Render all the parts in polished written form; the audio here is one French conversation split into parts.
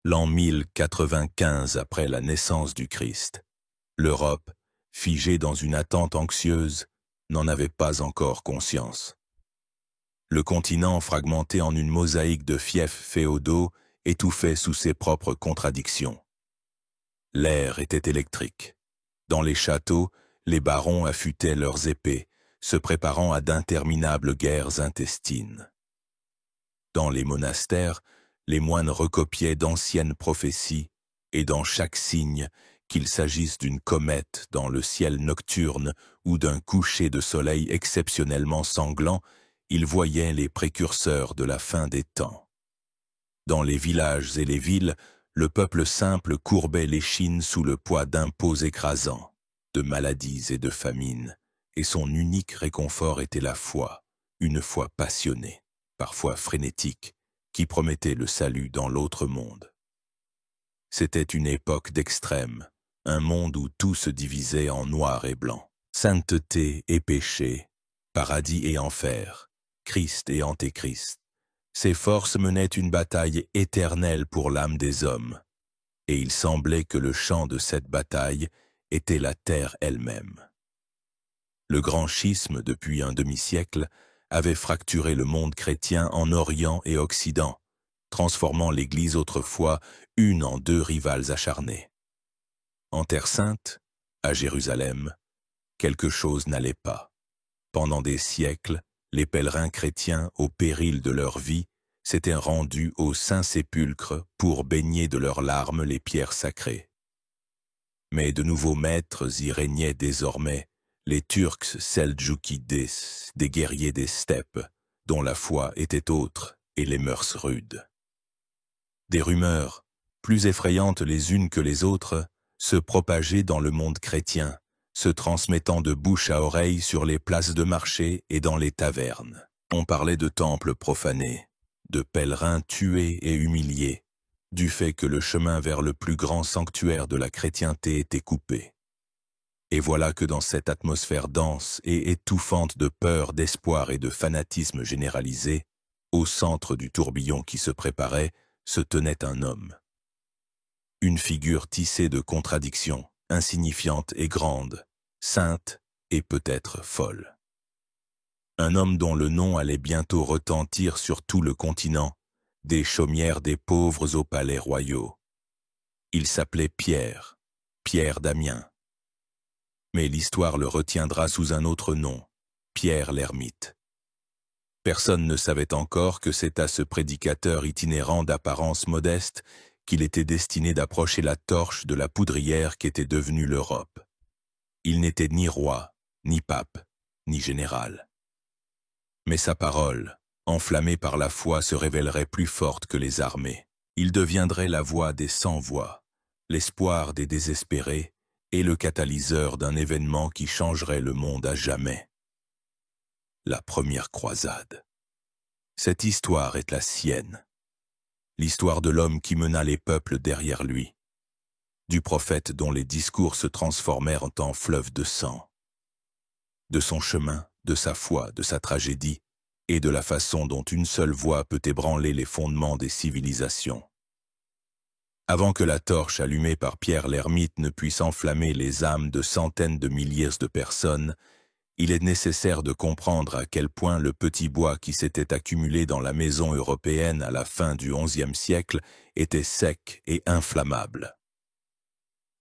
L'an 1095 après la naissance du Christ. L'Europe, figée dans une attente anxieuse, n'en avait pas encore conscience. Le continent, fragmenté en une mosaïque de fiefs féodaux, étouffait sous ses propres contradictions. L'air était électrique. Dans les châteaux, les barons affûtaient leurs épées, se préparant à d'interminables guerres intestines. Dans les monastères, les moines recopiaient d'anciennes prophéties, et dans chaque signe, qu'il s'agisse d'une comète dans le ciel nocturne ou d'un coucher de soleil exceptionnellement sanglant, ils voyaient les précurseurs de la fin des temps. Dans les villages et les villes, le peuple simple courbait l'échine sous le poids d'impôts écrasants, de maladies et de famines, et son unique réconfort était la foi, une foi passionnée, parfois frénétique, qui promettait le salut dans l'autre monde. C'était une époque d'extrême, un monde où tout se divisait en noir et blanc, sainteté et péché, paradis et enfer, Christ et antéchrist. Ces forces menaient une bataille éternelle pour l'âme des hommes, et il semblait que le champ de cette bataille était la terre elle-même. Le grand schisme, depuis un demi-siècle, avait fracturé le monde chrétien en Orient et Occident, transformant l'Église autrefois une en deux rivales acharnées. En Terre Sainte, à Jérusalem, quelque chose n'allait pas. Pendant des siècles, les pèlerins chrétiens, au péril de leur vie, s'étaient rendus au Saint-Sépulcre pour baigner de leurs larmes les pierres sacrées. Mais de nouveaux maîtres y régnaient désormais, les Turcs seldjoukides, des guerriers des steppes, dont la foi était autre et les mœurs rudes. Des rumeurs, plus effrayantes les unes que les autres, se propageaient dans le monde chrétien, se transmettant de bouche à oreille sur les places de marché et dans les tavernes. On parlait de temples profanés, de pèlerins tués et humiliés, du fait que le chemin vers le plus grand sanctuaire de la chrétienté était coupé. Et voilà que dans cette atmosphère dense et étouffante de peur, d'espoir et de fanatisme généralisé, au centre du tourbillon qui se préparait, se tenait un homme. Une figure tissée de contradictions, insignifiante et grande, sainte et peut-être folle. Un homme dont le nom allait bientôt retentir sur tout le continent, des chaumières des pauvres aux palais royaux. Il s'appelait Pierre, Pierre d'Amiens. Mais l'histoire le retiendra sous un autre nom, Pierre l'Ermite. Personne ne savait encore que c'est à ce prédicateur itinérant d'apparence modeste qu'il était destiné d'approcher la torche de la poudrière qu'était devenue l'Europe. Il n'était ni roi, ni pape, ni général. Mais sa parole, enflammée par la foi, se révélerait plus forte que les armées. Il deviendrait la voix des sans-voix, l'espoir des désespérés et le catalyseur d'un événement qui changerait le monde à jamais. La première croisade. Cette histoire est la sienne. L'histoire de l'homme qui mena les peuples derrière lui, du prophète dont les discours se transformèrent en fleuves de sang, de son chemin, de sa foi, de sa tragédie, et de la façon dont une seule voix peut ébranler les fondements des civilisations. Avant que la torche allumée par Pierre l'Ermite ne puisse enflammer les âmes de centaines de milliers de personnes, il est nécessaire de comprendre à quel point le petit bois qui s'était accumulé dans la maison européenne à la fin du XIe siècle était sec et inflammable.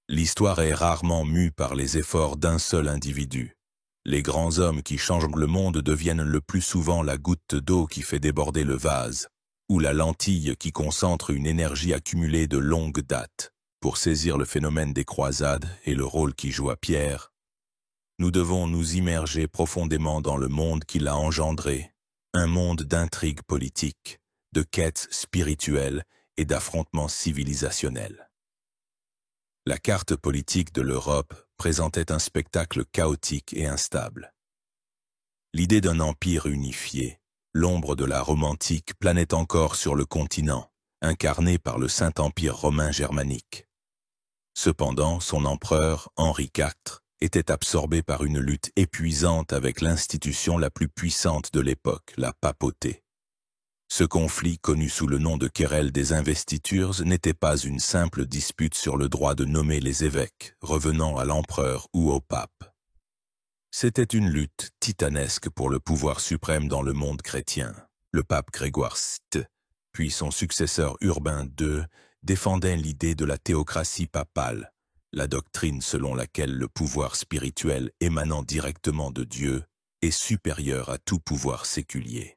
L'histoire est rarement mue par les efforts d'un seul individu. Les grands hommes qui changent le monde deviennent le plus souvent la goutte d'eau qui fait déborder le vase, ou la lentille qui concentre une énergie accumulée de longue date. Pour saisir le phénomène des croisades et le rôle qu'y joua Pierre, nous devons nous immerger profondément dans le monde qui l'a engendré, un monde d'intrigues politiques, de quêtes spirituelles et d'affrontements civilisationnels. La carte politique de l'Europe présentait un spectacle chaotique et instable. L'idée d'un empire unifié, l'ombre de la Rome antique planait encore sur le continent, incarné par le Saint-Empire romain germanique. Cependant, son empereur, Henri IV, était absorbé par une lutte épuisante avec l'institution la plus puissante de l'époque, la papauté. Ce conflit, connu sous le nom de querelle des investitures, n'était pas une simple dispute sur le droit de nommer les évêques, revenant à l'empereur ou au pape. C'était une lutte titanesque pour le pouvoir suprême dans le monde chrétien. Le pape Grégoire VII, puis son successeur Urbain II, défendaient l'idée de la théocratie papale, la doctrine selon laquelle le pouvoir spirituel émanant directement de Dieu est supérieur à tout pouvoir séculier.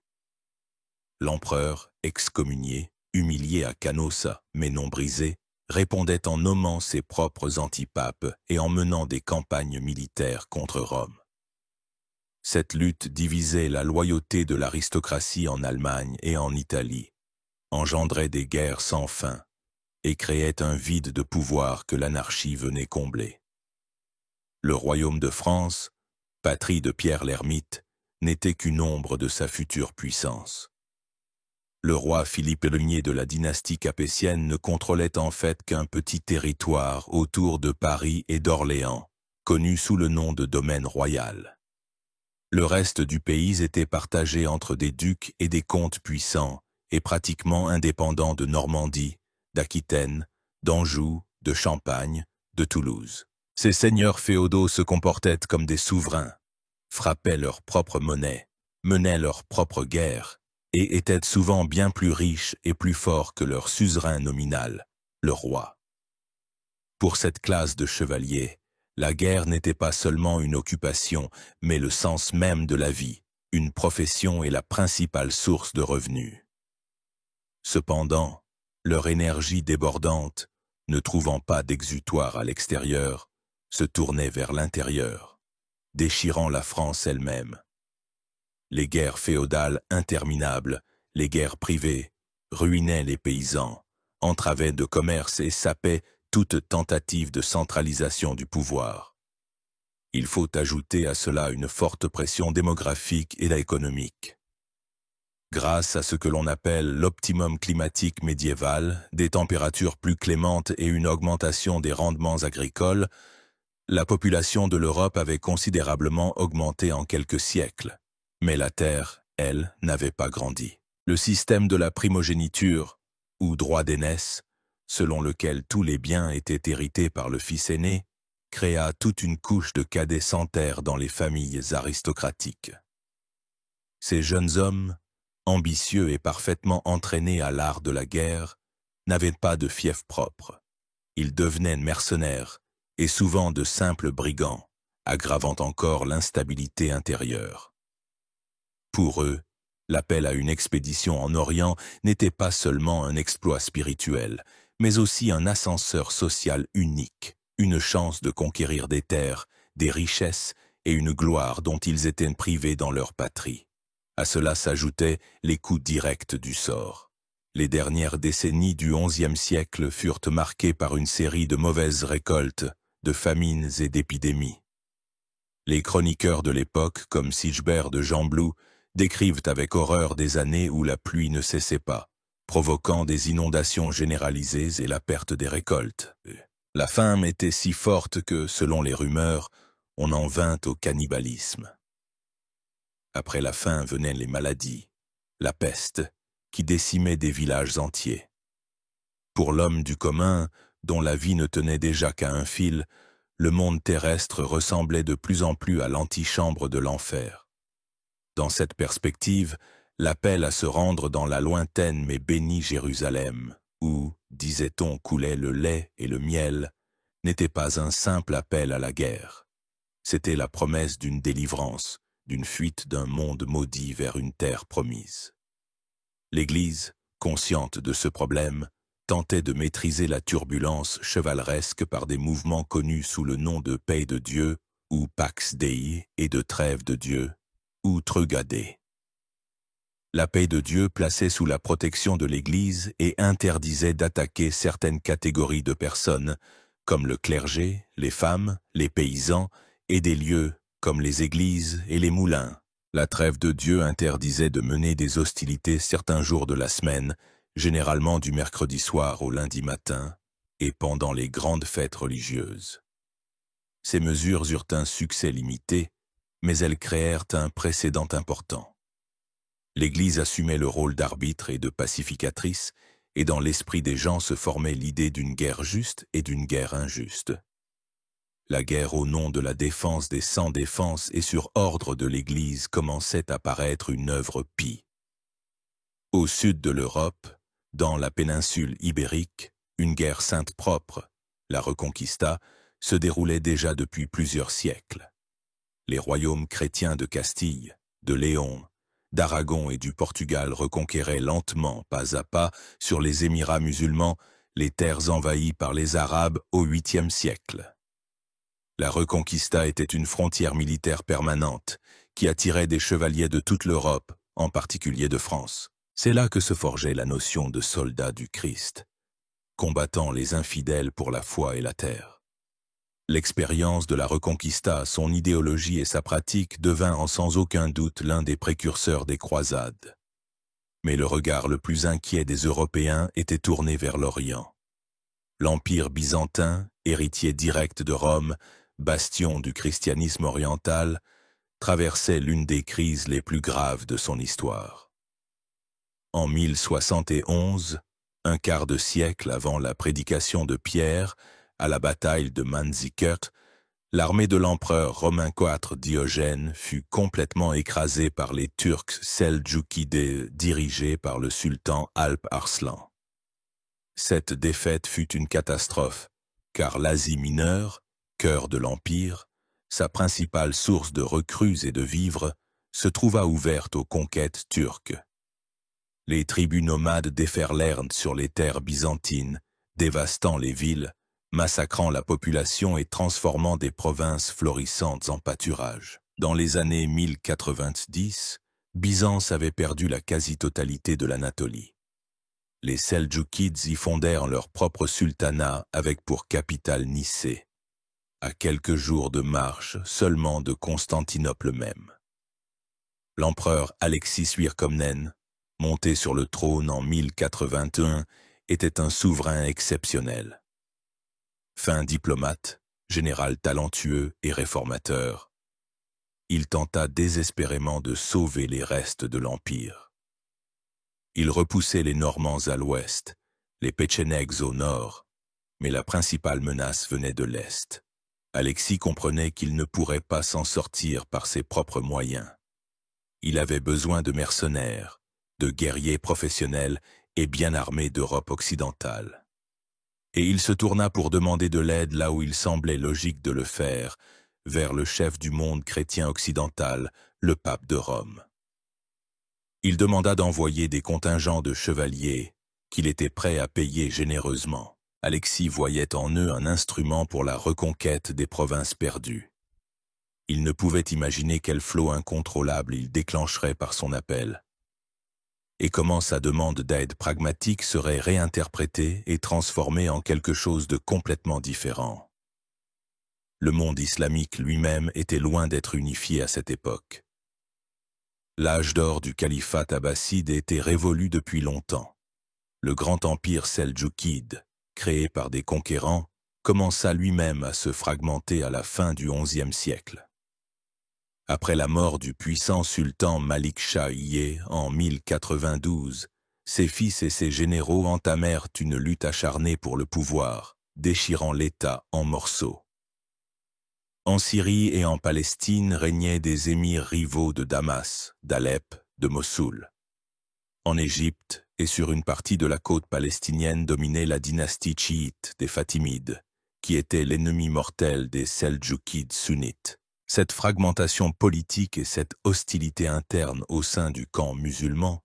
L'empereur, excommunié, humilié à Canossa, mais non brisé, répondait en nommant ses propres antipapes et en menant des campagnes militaires contre Rome. Cette lutte divisait la loyauté de l'aristocratie en Allemagne et en Italie, engendrait des guerres sans fin et créait un vide de pouvoir que l'anarchie venait combler. Le royaume de France, patrie de Pierre l'Ermite, n'était qu'une ombre de sa future puissance. Le roi Philippe Ier de la dynastie capétienne ne contrôlait en fait qu'un petit territoire autour de Paris et d'Orléans, connu sous le nom de domaine royal. Le reste du pays était partagé entre des ducs et des comtes puissants et pratiquement indépendants de Normandie, d'Aquitaine, d'Anjou, de Champagne, de Toulouse. Ces seigneurs féodaux se comportaient comme des souverains, frappaient leur propre monnaie, menaient leurs propres guerres, et étaient souvent bien plus riches et plus forts que leur suzerain nominal, le roi. Pour cette classe de chevaliers, la guerre n'était pas seulement une occupation, mais le sens même de la vie, une profession et la principale source de revenus. Cependant, leur énergie débordante, ne trouvant pas d'exutoire à l'extérieur, se tournait vers l'intérieur, déchirant la France elle-même. Les guerres féodales interminables, les guerres privées, ruinaient les paysans, entravaient de commerce et sapaient toute tentative de centralisation du pouvoir. Il faut ajouter à cela une forte pression démographique et économique. Grâce à ce que l'on appelle l'optimum climatique médiéval, des températures plus clémentes et une augmentation des rendements agricoles, la population de l'Europe avait considérablement augmenté en quelques siècles. Mais la terre, elle, n'avait pas grandi. Le système de la primogéniture, ou droit d'aînesse, selon lequel tous les biens étaient hérités par le fils aîné, créa toute une couche de cadets sans terre dans les familles aristocratiques. Ces jeunes hommes, ambitieux et parfaitement entraînés à l'art de la guerre, n'avaient pas de fief propre. Ils devenaient mercenaires, et souvent de simples brigands, aggravant encore l'instabilité intérieure. Pour eux, l'appel à une expédition en Orient n'était pas seulement un exploit spirituel, mais aussi un ascenseur social unique, une chance de conquérir des terres, des richesses et une gloire dont ils étaient privés dans leur patrie. À cela s'ajoutaient les coups directs du sort. Les dernières décennies du XIe siècle furent marquées par une série de mauvaises récoltes, de famines et d'épidémies. Les chroniqueurs de l'époque, comme Sigebert de Gembloux, décrivent avec horreur des années où la pluie ne cessait pas, provoquant des inondations généralisées et la perte des récoltes. La faim était si forte que, selon les rumeurs, on en vint au cannibalisme. Après la faim venaient les maladies, la peste, qui décimait des villages entiers. Pour l'homme du commun, dont la vie ne tenait déjà qu'à un fil, le monde terrestre ressemblait de plus en plus à l'antichambre de l'enfer. Dans cette perspective, l'appel à se rendre dans la lointaine mais bénie Jérusalem, où, disait-on, coulait le lait et le miel, n'était pas un simple appel à la guerre. C'était la promesse d'une délivrance, d'une fuite d'un monde maudit vers une terre promise. L'Église, consciente de ce problème, tentait de maîtriser la turbulence chevaleresque par des mouvements connus sous le nom de paix de Dieu, ou Pax Dei, et de trêve de Dieu, ou Treugadé. La paix de Dieu plaçait sous la protection de l'Église et interdisait d'attaquer certaines catégories de personnes, comme le clergé, les femmes, les paysans, et des lieux comme les églises et les moulins. La trêve de Dieu interdisait de mener des hostilités certains jours de la semaine, généralement du mercredi soir au lundi matin, et pendant les grandes fêtes religieuses. Ces mesures eurent un succès limité, mais elles créèrent un précédent important. L'Église assumait le rôle d'arbitre et de pacificatrice, et dans l'esprit des gens se formait l'idée d'une guerre juste et d'une guerre injuste. La guerre au nom de la défense des sans-défense et sur ordre de l'Église commençait à paraître une œuvre pie. Au sud de l'Europe, dans la péninsule ibérique, une guerre sainte propre, la Reconquista, se déroulait déjà depuis plusieurs siècles. Les royaumes chrétiens de Castille, de Léon, d'Aragon et du Portugal reconquéraient lentement, pas à pas, sur les Émirats musulmans, les terres envahies par les Arabes au 8e siècle. La Reconquista était une frontière militaire permanente qui attirait des chevaliers de toute l'Europe, en particulier de France. C'est là que se forgeait la notion de soldat du Christ, combattant les infidèles pour la foi et la terre. L'expérience de la Reconquista, son idéologie et sa pratique devinrent sans aucun doute l'un des précurseurs des croisades. Mais le regard le plus inquiet des Européens était tourné vers l'Orient. L'Empire byzantin, héritier direct de Rome, bastion du christianisme oriental, traversait l'une des crises les plus graves de son histoire. En 1071, un quart de siècle avant la prédication de Pierre, à la bataille de Manzikert, l'armée de l'empereur romain IV Diogène fut complètement écrasée par les Turcs seldjoukides dirigés par le sultan Alp Arslan. Cette défaite fut une catastrophe, car l'Asie mineure, cœur de l'Empire, sa principale source de recrues et de vivres, se trouva ouverte aux conquêtes turques. Les tribus nomades déferlèrent sur les terres byzantines, dévastant les villes, massacrant la population et transformant des provinces florissantes en pâturages. Dans les années 1090, Byzance avait perdu la quasi-totalité de l'Anatolie. Les Seldjoukides y fondèrent leur propre sultanat avec pour capitale Nicée, à quelques jours de marche seulement de Constantinople même. L'empereur Alexis Suircomnen, monté sur le trône en 1081, était un souverain exceptionnel. Fin diplomate, général talentueux et réformateur, il tenta désespérément de sauver les restes de l'Empire. Il repoussait les Normands à l'ouest, les Péchénègues au nord, mais la principale menace venait de l'est. Alexis comprenait qu'il ne pourrait pas s'en sortir par ses propres moyens. Il avait besoin de mercenaires, de guerriers professionnels et bien armés d'Europe occidentale. Et il se tourna pour demander de l'aide là où il semblait logique de le faire, vers le chef du monde chrétien occidental, le pape de Rome. Il demanda d'envoyer des contingents de chevaliers qu'il était prêt à payer généreusement. Alexis voyait en eux un instrument pour la reconquête des provinces perdues. Il ne pouvait imaginer quel flot incontrôlable il déclencherait par son appel, et comment sa demande d'aide pragmatique serait réinterprétée et transformée en quelque chose de complètement différent. Le monde islamique lui-même était loin d'être unifié à cette époque. L'âge d'or du califat abbasside était révolu depuis longtemps. Le grand empire seldjoukide, créé par des conquérants, commença lui-même à se fragmenter à la fin du XIe siècle. Après la mort du puissant sultan Malik Shah Iye en 1092, ses fils et ses généraux entamèrent une lutte acharnée pour le pouvoir, déchirant l'État en morceaux. En Syrie et en Palestine régnaient des émirs rivaux de Damas, d'Alep, de Mossoul. En Égypte et sur une partie de la côte palestinienne dominait la dynastie chiite des Fatimides, qui était l'ennemi mortel des Seldjoukides sunnites. Cette fragmentation politique et cette hostilité interne au sein du camp musulman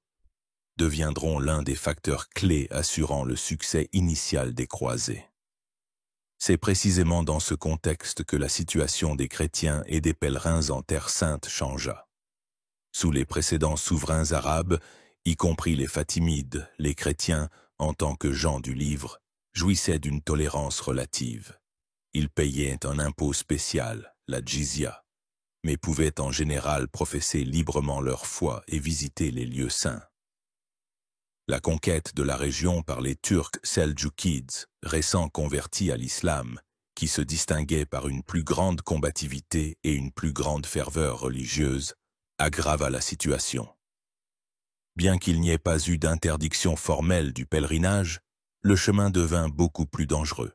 deviendront l'un des facteurs clés assurant le succès initial des croisés. C'est précisément dans ce contexte que la situation des chrétiens et des pèlerins en Terre Sainte changea. Sous les précédents souverains arabes, y compris les Fatimides, les chrétiens, en tant que gens du livre, jouissaient d'une tolérance relative. Ils payaient un impôt spécial, la djizya, mais pouvaient en général professer librement leur foi et visiter les lieux saints. La conquête de la région par les Turcs seldjoukides, récents convertis à l'islam, qui se distinguaient par une plus grande combativité et une plus grande ferveur religieuse, aggrava la situation. Bien qu'il n'y ait pas eu d'interdiction formelle du pèlerinage, le chemin devint beaucoup plus dangereux.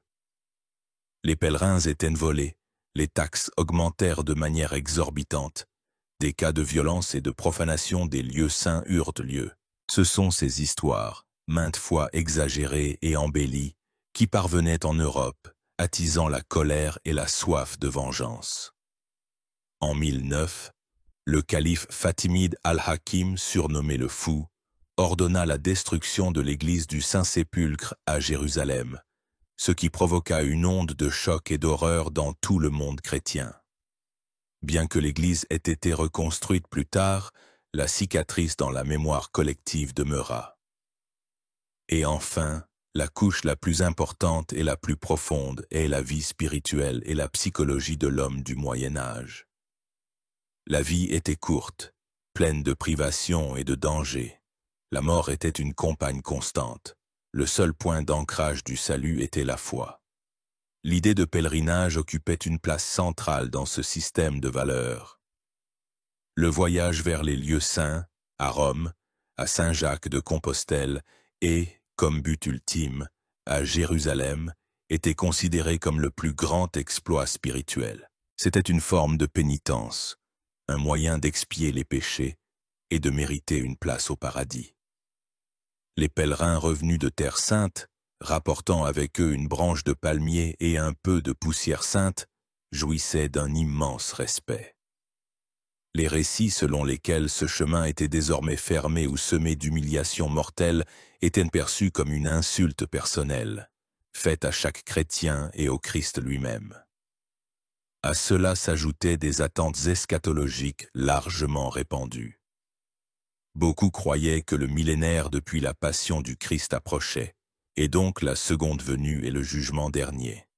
Les pèlerins étaient volés, les taxes augmentèrent de manière exorbitante, des cas de violence et de profanation des lieux saints eurent lieu. Ce sont ces histoires, maintes fois exagérées et embellies, qui parvenaient en Europe, attisant la colère et la soif de vengeance. En 1009, le calife Fatimide al-Hakim, surnommé le Fou, ordonna la destruction de l'église du Saint-Sépulcre à Jérusalem, ce qui provoqua une onde de choc et d'horreur dans tout le monde chrétien. Bien que l'église ait été reconstruite plus tard, la cicatrice dans la mémoire collective demeura. Et enfin, la couche la plus importante et la plus profonde est la vie spirituelle et la psychologie de l'homme du Moyen Âge. La vie était courte, pleine de privations et de dangers. La mort était une compagne constante. Le seul point d'ancrage du salut était la foi. L'idée de pèlerinage occupait une place centrale dans ce système de valeurs. Le voyage vers les lieux saints, à Rome, à Saint-Jacques de Compostelle et, comme but ultime, à Jérusalem, était considéré comme le plus grand exploit spirituel. C'était une forme de pénitence, un moyen d'expier les péchés et de mériter une place au paradis. Les pèlerins revenus de Terre Sainte, rapportant avec eux une branche de palmier et un peu de poussière sainte, jouissaient d'un immense respect. Les récits selon lesquels ce chemin était désormais fermé ou semé d'humiliations mortelles étaient perçus comme une insulte personnelle, faite à chaque chrétien et au Christ lui-même. À cela s'ajoutaient des attentes eschatologiques largement répandues. Beaucoup croyaient que le millénaire depuis la passion du Christ approchait, et donc la seconde venue et le jugement dernier.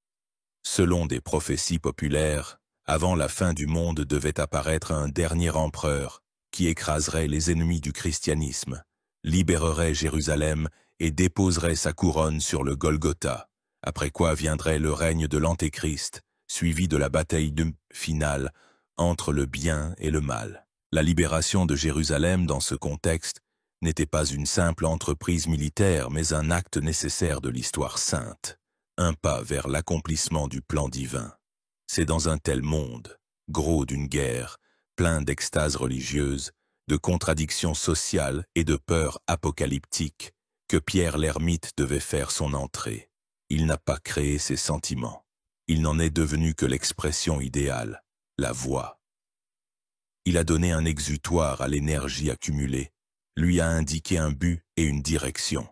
Selon des prophéties populaires, avant la fin du monde devait apparaître un dernier empereur qui écraserait les ennemis du christianisme, libérerait Jérusalem et déposerait sa couronne sur le Golgotha, après quoi viendrait le règne de l'Antéchrist, suivi de la bataille finale entre le bien et le mal. La libération de Jérusalem dans ce contexte n'était pas une simple entreprise militaire, mais un acte nécessaire de l'histoire sainte, un pas vers l'accomplissement du plan divin. C'est dans un tel monde, gros d'une guerre, plein d'extase religieuse, de contradictions sociales et de peurs apocalyptiques, que Pierre l'ermite devait faire son entrée. Il n'a pas créé ses sentiments. Il n'en est devenu que l'expression idéale, la voix. Il a donné un exutoire à l'énergie accumulée, lui a indiqué un but et une direction.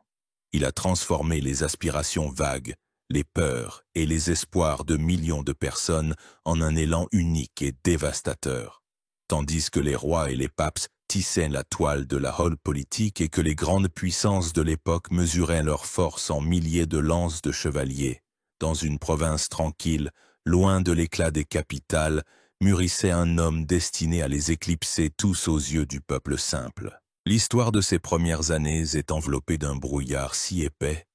Il a transformé les aspirations vagues, les peurs et les espoirs de millions de personnes en un élan unique et dévastateur, tandis que les rois et les papes tissaient la toile de la hole politique et que les grandes puissances de l'époque mesuraient leur force en milliers de lances de chevaliers. Dans une province tranquille, loin de l'éclat des capitales, mûrissait un homme destiné à les éclipser tous aux yeux du peuple simple. L'histoire de ces premières années est enveloppée d'un brouillard si épais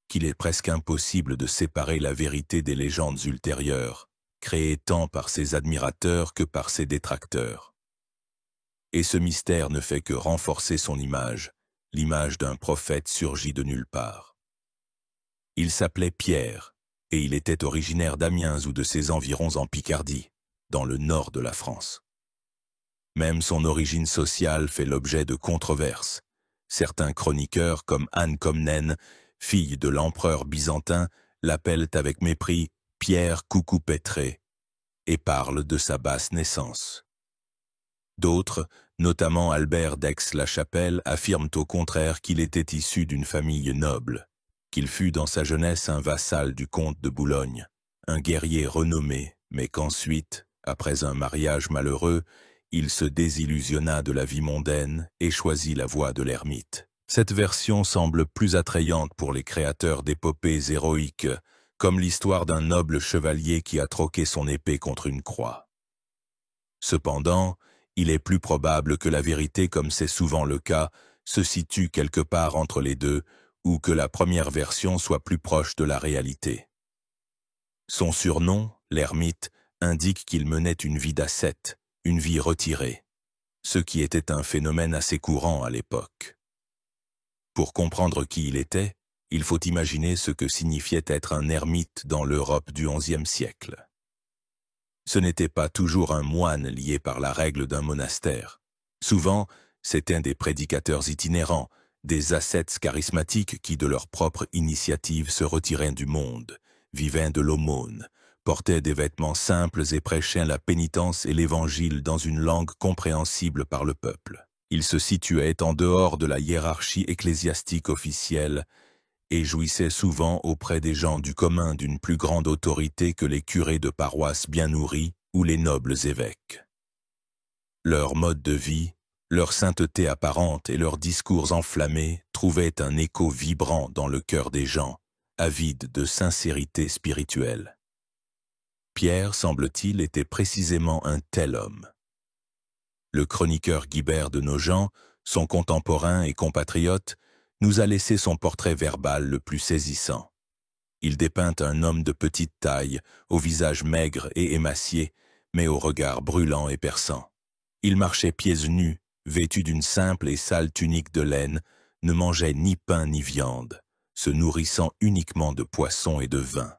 qu'il est presque impossible de séparer la vérité des légendes ultérieures, créées tant par ses admirateurs que par ses détracteurs. Et ce mystère ne fait que renforcer son image, l'image d'un prophète surgi de nulle part. Il s'appelait Pierre, et il était originaire d'Amiens ou de ses environs en Picardie, dans le nord de la France. Même son origine sociale fait l'objet de controverses. Certains chroniqueurs, comme Anne Comnène, fille de l'empereur byzantin, l'appellent avec mépris Pierre Coucoupétré et parlent de sa basse naissance. D'autres, notamment Albert d'Aix-la-Chapelle, affirment au contraire qu'il était issu d'une famille noble, qu'il fut dans sa jeunesse un vassal du comte de Boulogne, un guerrier renommé, mais qu'ensuite, après un mariage malheureux, il se désillusionna de la vie mondaine et choisit la voie de l'ermite. Cette version semble plus attrayante pour les créateurs d'épopées héroïques, comme l'histoire d'un noble chevalier qui a troqué son épée contre une croix. Cependant, il est plus probable que la vérité, comme c'est souvent le cas, se situe quelque part entre les deux, ou que la première version soit plus proche de la réalité. Son surnom, l'ermite, indique qu'il menait une vie d'ascète, une vie retirée, ce qui était un phénomène assez courant à l'époque. Pour comprendre qui il était, il faut imaginer ce que signifiait être un ermite dans l'Europe du XIe siècle. Ce n'était pas toujours un moine lié par la règle d'un monastère. Souvent, c'étaient des prédicateurs itinérants, des ascètes charismatiques qui, de leur propre initiative, se retiraient du monde, vivaient de l'aumône, portaient des vêtements simples et prêchaient la pénitence et l'évangile dans une langue compréhensible par le peuple. Ils se situaient en dehors de la hiérarchie ecclésiastique officielle et jouissaient souvent auprès des gens du commun d'une plus grande autorité que les curés de paroisse bien nourris ou les nobles évêques. Leur mode de vie, leur sainteté apparente et leurs discours enflammés trouvaient un écho vibrant dans le cœur des gens, avides de sincérité spirituelle. Pierre, semble-t-il, était précisément un tel homme. Le chroniqueur Guibert de Nogent, son contemporain et compatriote, nous a laissé son portrait verbal le plus saisissant. Il dépeint un homme de petite taille, au visage maigre et émacié, mais au regard brûlant et perçant. Il marchait pieds nus, vêtu d'une simple et sale tunique de laine, ne mangeait ni pain ni viande, se nourrissant uniquement de poissons et de vin.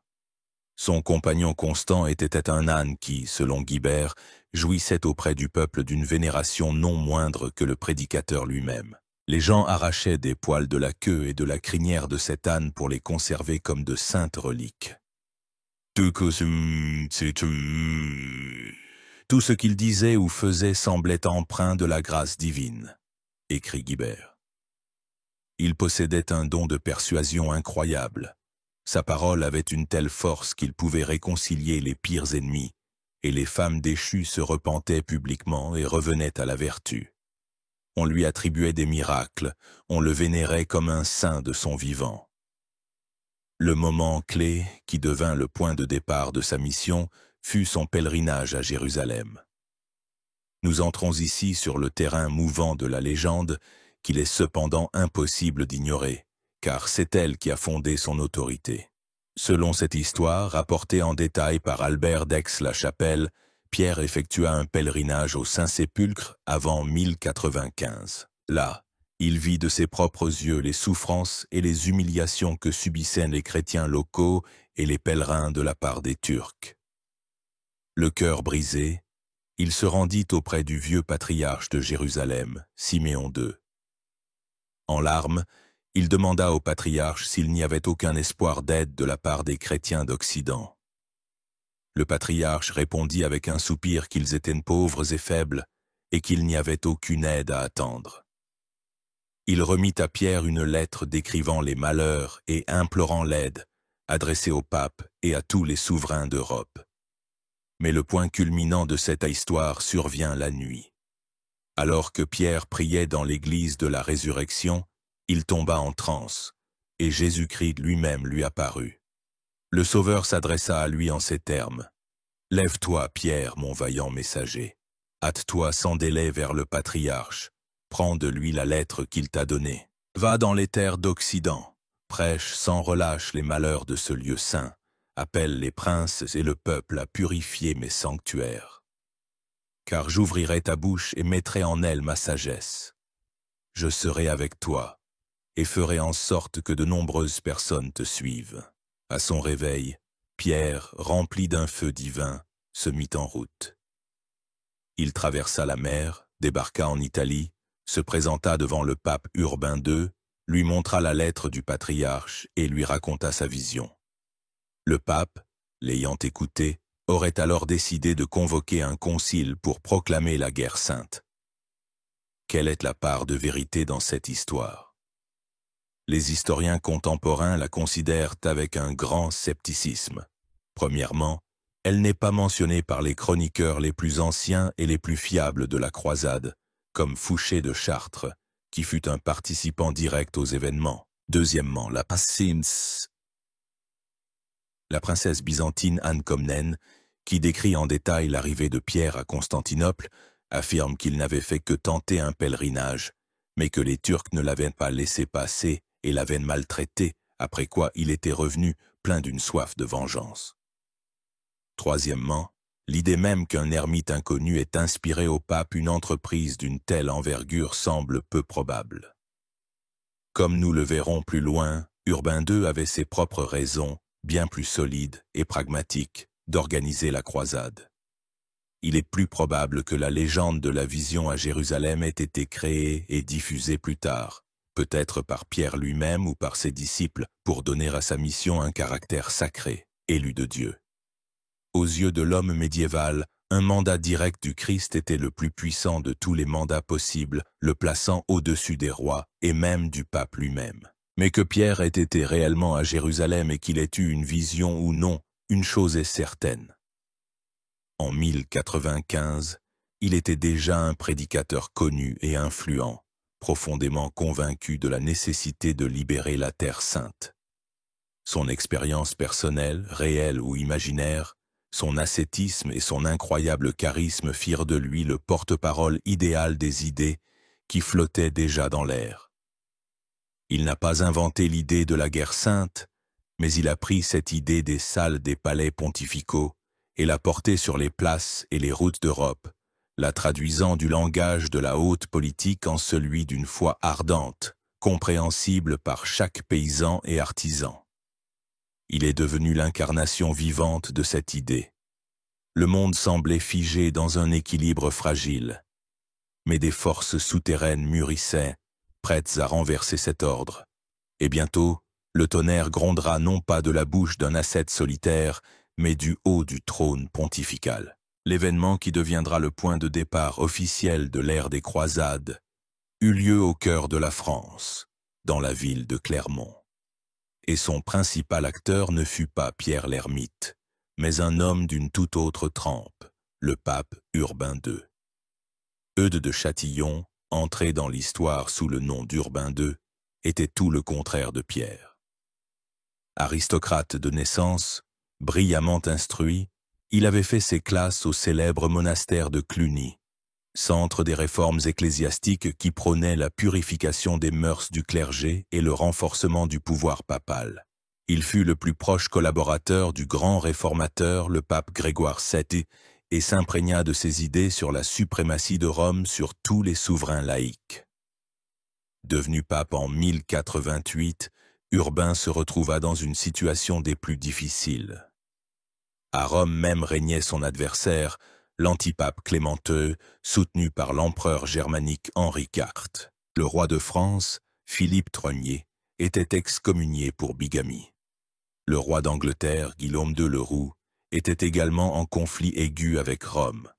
Son compagnon constant était un âne qui, selon Guibert, jouissait auprès du peuple d'une vénération non moindre que le prédicateur lui-même. Les gens arrachaient des poils de la queue et de la crinière de cet âne pour les conserver comme de saintes reliques. Tout ce qu'il disait ou faisait semblait empreint de la grâce divine, écrit Guibert. Il possédait un don de persuasion incroyable. Sa parole avait une telle force qu'il pouvait réconcilier les pires ennemis, et les femmes déchues se repentaient publiquement et revenaient à la vertu. On lui attribuait des miracles, on le vénérait comme un saint de son vivant. Le moment clé, qui devint le point de départ de sa mission, fut son pèlerinage à Jérusalem. Nous entrons ici sur le terrain mouvant de la légende, qu'il est cependant impossible d'ignorer, car c'est elle qui a fondé son autorité. Selon cette histoire, rapportée en détail par Albert d'Aix-la-Chapelle, Pierre effectua un pèlerinage au Saint-Sépulcre avant 1095. Là, il vit de ses propres yeux les souffrances et les humiliations que subissaient les chrétiens locaux et les pèlerins de la part des Turcs. Le cœur brisé, il se rendit auprès du vieux patriarche de Jérusalem, Siméon II. En larmes, il demanda au patriarche s'il n'y avait aucun espoir d'aide de la part des chrétiens d'Occident. Le patriarche répondit avec un soupir qu'ils étaient pauvres et faibles et qu'il n'y avait aucune aide à attendre. Il remit à Pierre une lettre décrivant les malheurs et implorant l'aide, adressée au pape et à tous les souverains d'Europe. Mais le point culminant de cette histoire survient la nuit. Alors que Pierre priait dans l'église de la Résurrection, il tomba en transe, et Jésus-Christ lui-même lui apparut. Le Sauveur s'adressa à lui en ces termes. « Lève-toi, Pierre, mon vaillant messager. Hâte-toi sans délai vers le patriarche. Prends de lui la lettre qu'il t'a donnée. Va dans les terres d'Occident. Prêche sans relâche les malheurs de ce lieu saint. Appelle les princes et le peuple à purifier mes sanctuaires. Car j'ouvrirai ta bouche et mettrai en elle ma sagesse. Je serai avec toi et ferai en sorte que de nombreuses personnes te suivent. » À son réveil, Pierre, rempli d'un feu divin, se mit en route. Il traversa la mer, débarqua en Italie, se présenta devant le pape Urbain II, lui montra la lettre du patriarche et lui raconta sa vision. Le pape, l'ayant écouté, aurait alors décidé de convoquer un concile pour proclamer la guerre sainte. Quelle est la part de vérité dans cette histoire? Les historiens contemporains la considèrent avec un grand scepticisme. Premièrement, elle n'est pas mentionnée par les chroniqueurs les plus anciens et les plus fiables de la croisade, comme Fouché de Chartres, qui fut un participant direct aux événements. Deuxièmement, la princesse byzantine Anne Comnène, qui décrit en détail l'arrivée de Pierre à Constantinople, affirme qu'il n'avait fait que tenter un pèlerinage, mais que les Turcs ne l'avaient pas laissé passer et l'avaient maltraité, après quoi il était revenu plein d'une soif de vengeance. Troisièmement, l'idée même qu'un ermite inconnu ait inspiré au pape une entreprise d'une telle envergure semble peu probable. Comme nous le verrons plus loin, Urbain II avait ses propres raisons, bien plus solides et pragmatiques, d'organiser la croisade. Il est plus probable que la légende de la vision à Jérusalem ait été créée et diffusée plus tard, peut-être par Pierre lui-même ou par ses disciples, pour donner à sa mission un caractère sacré, élu de Dieu. Aux yeux de l'homme médiéval, un mandat direct du Christ était le plus puissant de tous les mandats possibles, le plaçant au-dessus des rois et même du pape lui-même. Mais que Pierre ait été réellement à Jérusalem et qu'il ait eu une vision ou non, une chose est certaine. En 1095, il était déjà un prédicateur connu et influent, profondément convaincu de la nécessité de libérer la Terre sainte. Son expérience personnelle, réelle ou imaginaire, son ascétisme et son incroyable charisme firent de lui le porte-parole idéal des idées qui flottaient déjà dans l'air. Il n'a pas inventé l'idée de la guerre sainte, mais il a pris cette idée des salles des palais pontificaux et l'a portée sur les places et les routes d'Europe, la traduisant du langage de la haute politique en celui d'une foi ardente, compréhensible par chaque paysan et artisan. Il est devenu l'incarnation vivante de cette idée. Le monde semblait figé dans un équilibre fragile, mais des forces souterraines mûrissaient, prêtes à renverser cet ordre. Et bientôt, le tonnerre grondera non pas de la bouche d'un ascète solitaire, mais du haut du trône pontifical. L'événement qui deviendra le point de départ officiel de l'ère des croisades eut lieu au cœur de la France, dans la ville de Clermont. Et son principal acteur ne fut pas Pierre l'Ermite, mais un homme d'une toute autre trempe, le pape Urbain II. Eudes de Châtillon, entré dans l'histoire sous le nom d'Urbain II, était tout le contraire de Pierre. Aristocrate de naissance, brillamment instruit, il avait fait ses classes au célèbre monastère de Cluny, centre des réformes ecclésiastiques qui prônait la purification des mœurs du clergé et le renforcement du pouvoir papal. Il fut le plus proche collaborateur du grand réformateur, le pape Grégoire VII, et s'imprégna de ses idées sur la suprématie de Rome sur tous les souverains laïcs. Devenu pape en 1088, Urbain se retrouva dans une situation des plus difficiles. À Rome même régnait son adversaire, l'antipape Clément II, soutenu par l'empereur germanique Henri IV. Le roi de France, Philippe Troignier, était excommunié pour bigamie. Le roi d'Angleterre, Guillaume II le Roux, était également en conflit aigu avec Rome.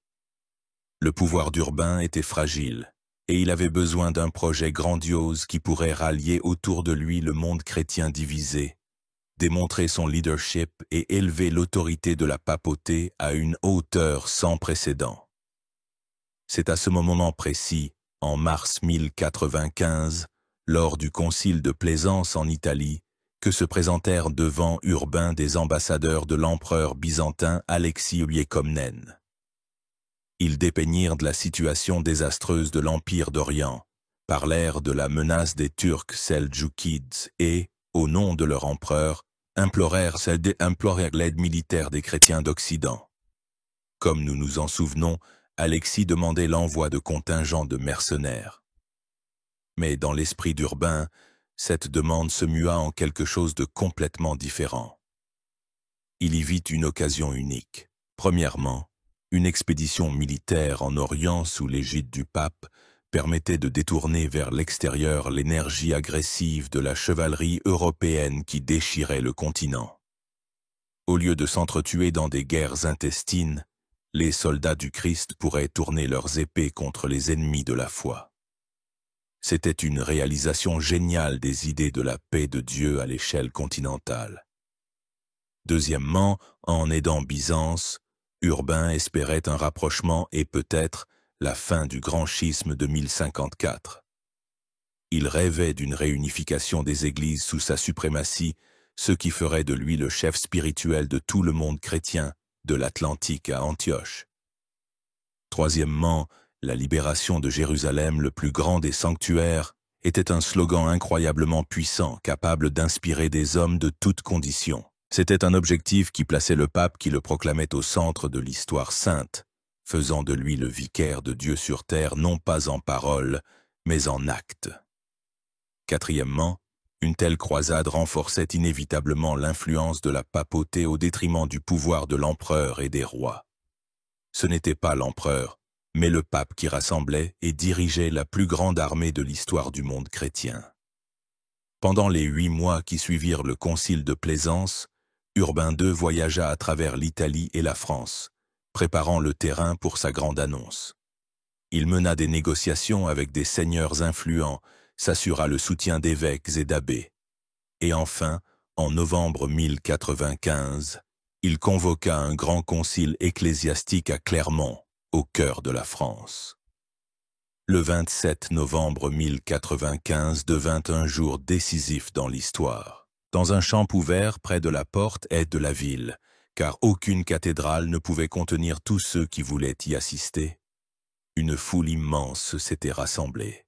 Le pouvoir d'Urbain était fragile, et il avait besoin d'un projet grandiose qui pourrait rallier autour de lui le monde chrétien divisé, démontrer son leadership et élever l'autorité de la papauté à une hauteur sans précédent. C'est à ce moment précis, en mars 1095, lors du concile de Plaisance en Italie, que se présentèrent devant Urbain des ambassadeurs de l'empereur byzantin Alexis Comnène. Ils dépeignirent de la situation désastreuse de l'Empire d'Orient, parlèrent de la menace des Turcs seldjoukides et, au nom de leur empereur, implorèrent l'aide militaire des chrétiens d'Occident. Comme nous nous en souvenons, Alexis demandait l'envoi de contingents de mercenaires. Mais dans l'esprit d'Urbain, cette demande se mua en quelque chose de complètement différent. Il y vit une occasion unique. Premièrement, une expédition militaire en Orient sous l'égide du pape permettait de détourner vers l'extérieur l'énergie agressive de la chevalerie européenne qui déchirait le continent. Au lieu de s'entretuer dans des guerres intestines, les soldats du Christ pourraient tourner leurs épées contre les ennemis de la foi. C'était une réalisation géniale des idées de la paix de Dieu à l'échelle continentale. Deuxièmement, en aidant Byzance, Urbain espérait un rapprochement et peut-être la fin du grand schisme de 1054. Il rêvait d'une réunification des églises sous sa suprématie, ce qui ferait de lui le chef spirituel de tout le monde chrétien, de l'Atlantique à Antioche. Troisièmement, la libération de Jérusalem, le plus grand des sanctuaires, était un slogan incroyablement puissant, capable d'inspirer des hommes de toutes conditions. C'était un objectif qui plaçait le pape qui le proclamait au centre de l'histoire sainte, faisant de lui le vicaire de Dieu sur terre non pas en parole, mais en acte. Quatrièmement, une telle croisade renforçait inévitablement l'influence de la papauté au détriment du pouvoir de l'empereur et des rois. Ce n'était pas l'empereur, mais le pape qui rassemblait et dirigeait la plus grande armée de l'histoire du monde chrétien. Pendant les 8 mois qui suivirent le concile de Plaisance, Urbain II voyagea à travers l'Italie et la France, préparant le terrain pour sa grande annonce. Il mena des négociations avec des seigneurs influents, s'assura le soutien d'évêques et d'abbés. Et enfin, en novembre 1095, il convoqua un grand concile ecclésiastique à Clermont, au cœur de la France. Le 27 novembre 1095 devint un jour décisif dans l'histoire. Dans un champ ouvert près de la porte est de la ville, car aucune cathédrale ne pouvait contenir tous ceux qui voulaient y assister. Une foule immense s'était rassemblée.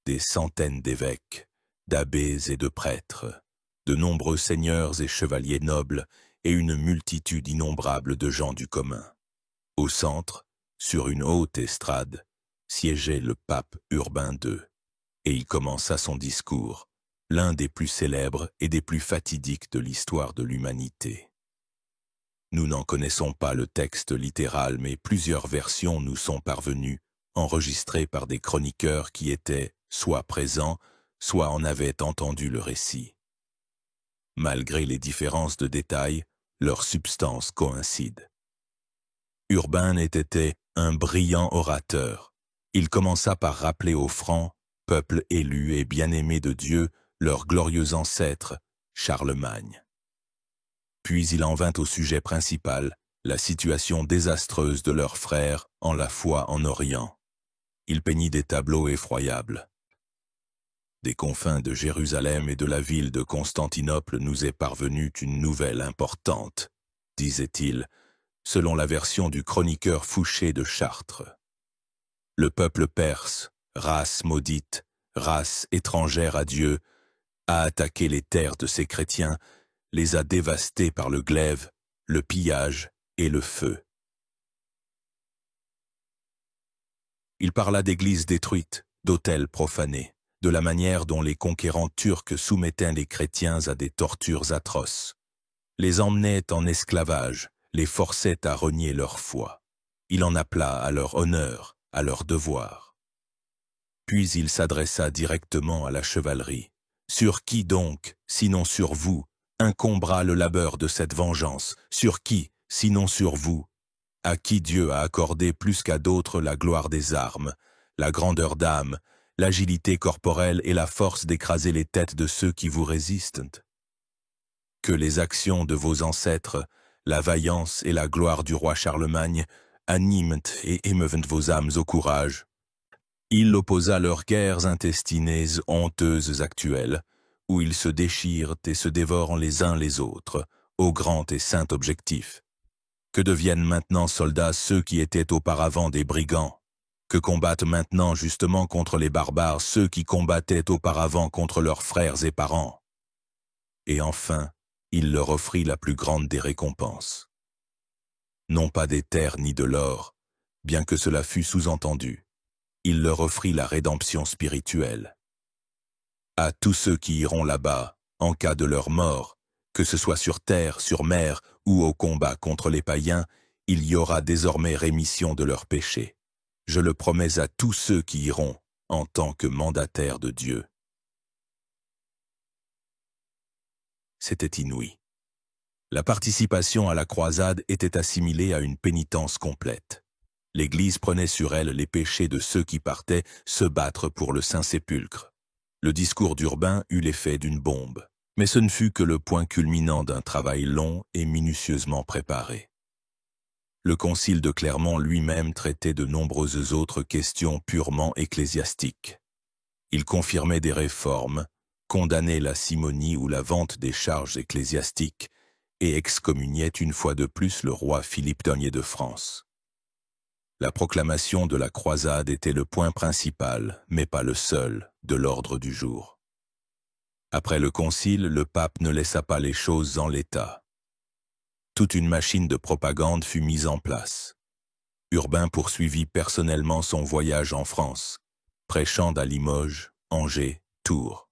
Des centaines d'évêques, d'abbés et de prêtres, de nombreux seigneurs et chevaliers nobles et une multitude innombrable de gens du commun. Au centre, sur une haute estrade, siégeait le pape Urbain II, et il commença son discours, l'un des plus célèbres et des plus fatidiques de l'histoire de l'humanité. Nous n'en connaissons pas le texte littéral, mais plusieurs versions nous sont parvenues, enregistrées par des chroniqueurs qui étaient soit présents, soit en avaient entendu le récit. Malgré les différences de détails, leur substance coïncide. Urbain était un brillant orateur. Il commença par rappeler aux Francs, peuple élu et bien-aimé de Dieu, leur glorieux ancêtre, Charlemagne. Puis il en vint au sujet principal, la situation désastreuse de leurs frères en la foi en Orient. Il peignit des tableaux effroyables. Des confins de Jérusalem et de la ville de Constantinople nous est parvenue une nouvelle importante, disait-il, selon la version du chroniqueur Fouché de Chartres. Le peuple perse, race maudite, race étrangère à Dieu, a attaqué les terres de ses chrétiens, les a dévastés par le glaive, le pillage et le feu. Il parla d'églises détruites, d'autels profanés, de la manière dont les conquérants turcs soumettaient les chrétiens à des tortures atroces, les emmenaient en esclavage, les forçaient à renier leur foi. Il en appela à leur honneur, à leur devoir. Puis il s'adressa directement à la chevalerie. « Sur qui donc, sinon sur vous, incombera le labeur de cette vengeance? Sur qui, sinon sur vous? À qui Dieu a accordé plus qu'à d'autres la gloire des armes, la grandeur d'âme, l'agilité corporelle et la force d'écraser les têtes de ceux qui vous résistent? Que les actions de vos ancêtres, la vaillance et la gloire du roi Charlemagne animent et émeuvent vos âmes au courage. » Il opposa leurs guerres intestinées honteuses actuelles, où ils se déchirent et se dévorent les uns les autres, au grand et saint objectif. Que deviennent maintenant soldats ceux qui étaient auparavant des brigands? Que combattent maintenant justement contre les barbares ceux qui combattaient auparavant contre leurs frères et parents? Et enfin, il leur offrit la plus grande des récompenses. Non pas des terres ni de l'or, bien que cela fût sous-entendu. Il leur offrit la rédemption spirituelle. À tous ceux qui iront là-bas, en cas de leur mort, que ce soit sur terre, sur mer ou au combat contre les païens, il y aura désormais rémission de leurs péchés. Je le promets à tous ceux qui iront en tant que mandataires de Dieu. C'était inouï. La participation à la croisade était assimilée à une pénitence complète. L'Église prenait sur elle les péchés de ceux qui partaient se battre pour le Saint-Sépulcre. Le discours d'Urbain eut l'effet d'une bombe, mais ce ne fut que le point culminant d'un travail long et minutieusement préparé. Le concile de Clermont lui-même traitait de nombreuses autres questions purement ecclésiastiques. Il confirmait des réformes, condamnait la simonie ou la vente des charges ecclésiastiques et excommuniait une fois de plus le roi Philippe Ier de France. La proclamation de la croisade était le point principal, mais pas le seul, de l'ordre du jour. Après le concile, le pape ne laissa pas les choses en l'état. Toute une machine de propagande fut mise en place. Urbain poursuivit personnellement son voyage en France, prêchant à Limoges, Angers, Tours.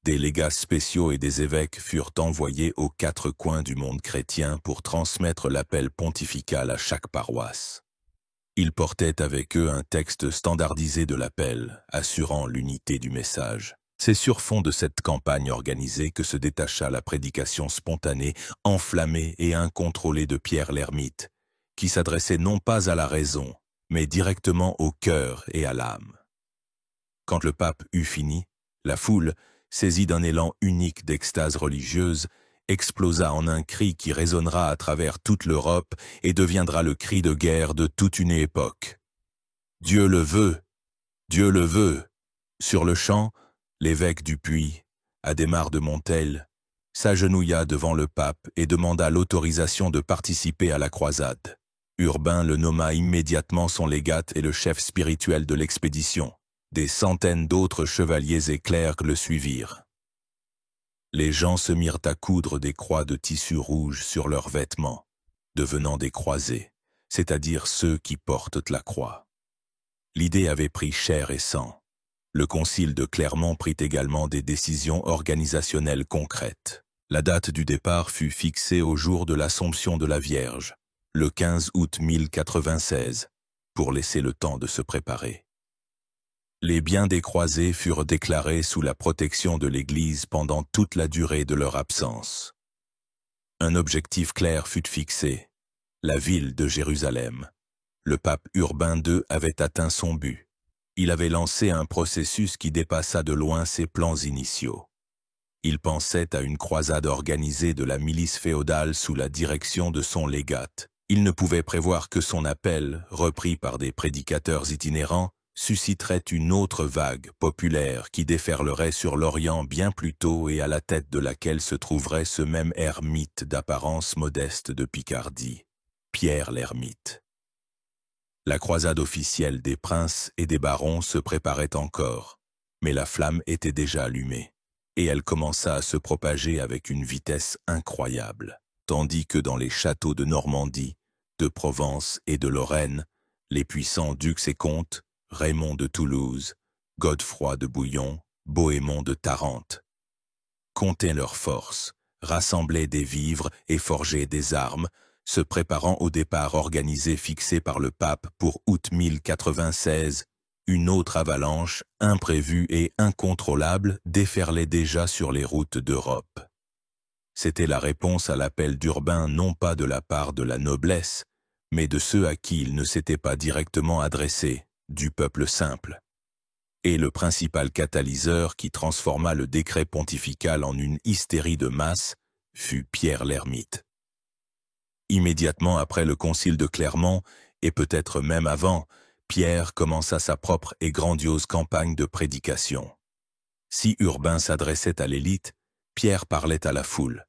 Des légats spéciaux et des évêques furent envoyés aux 4 coins du monde chrétien pour transmettre l'appel pontifical à chaque paroisse. Ils portaient avec eux un texte standardisé de l'appel, assurant l'unité du message. C'est sur fond de cette campagne organisée que se détacha la prédication spontanée, enflammée et incontrôlée de Pierre l'Ermite, qui s'adressait non pas à la raison, mais directement au cœur et à l'âme. Quand le pape eut fini, la foule, saisie d'un élan unique d'extase religieuse, explosa en un cri qui résonnera à travers toute l'Europe et deviendra le cri de guerre de toute une époque. « Dieu le veut! Dieu le veut !» Sur le champ, l'évêque du Puy, Adhémar de Montel, s'agenouilla devant le pape et demanda l'autorisation de participer à la croisade. Urbain le nomma immédiatement son légat et le chef spirituel de l'expédition. Des centaines d'autres chevaliers et clercs le suivirent. Les gens se mirent à coudre des croix de tissu rouge sur leurs vêtements, devenant des croisés, c'est-à-dire ceux qui portent la croix. L'idée avait pris chair et sang. Le concile de Clermont prit également des décisions organisationnelles concrètes. La date du départ fut fixée au jour de l'Assomption de la Vierge, le 15 août 1096, pour laisser le temps de se préparer. Les biens des croisés furent déclarés sous la protection de l'Église pendant toute la durée de leur absence. Un objectif clair fut fixé, la ville de Jérusalem. Le pape Urbain II avait atteint son but. Il avait lancé un processus qui dépassa de loin ses plans initiaux. Il pensait à une croisade organisée de la milice féodale sous la direction de son légat. Il ne pouvait prévoir que son appel, repris par des prédicateurs itinérants, susciterait une autre vague populaire qui déferlerait sur l'Orient bien plus tôt et à la tête de laquelle se trouverait ce même ermite d'apparence modeste de Picardie, Pierre l'Ermite. La croisade officielle des princes et des barons se préparait encore, mais la flamme était déjà allumée, et elle commença à se propager avec une vitesse incroyable, tandis que dans les châteaux de Normandie, de Provence et de Lorraine, les puissants ducs et comtes, Raymond de Toulouse, Godefroy de Bouillon, Bohémond de Tarente, comptaient leurs forces, rassemblaient des vivres et forgeaient des armes, se préparant au départ organisé fixé par le pape pour août 1096, une autre avalanche, imprévue et incontrôlable, déferlait déjà sur les routes d'Europe. C'était la réponse à l'appel d'Urbain non pas de la part de la noblesse, mais de ceux à qui il ne s'était pas directement adressé, du peuple simple. Et le principal catalyseur qui transforma le décret pontifical en une hystérie de masse fut Pierre l'Ermite. Immédiatement après le concile de Clermont, et peut-être même avant, Pierre commença sa propre et grandiose campagne de prédication. Si Urbain s'adressait à l'élite, Pierre parlait à la foule.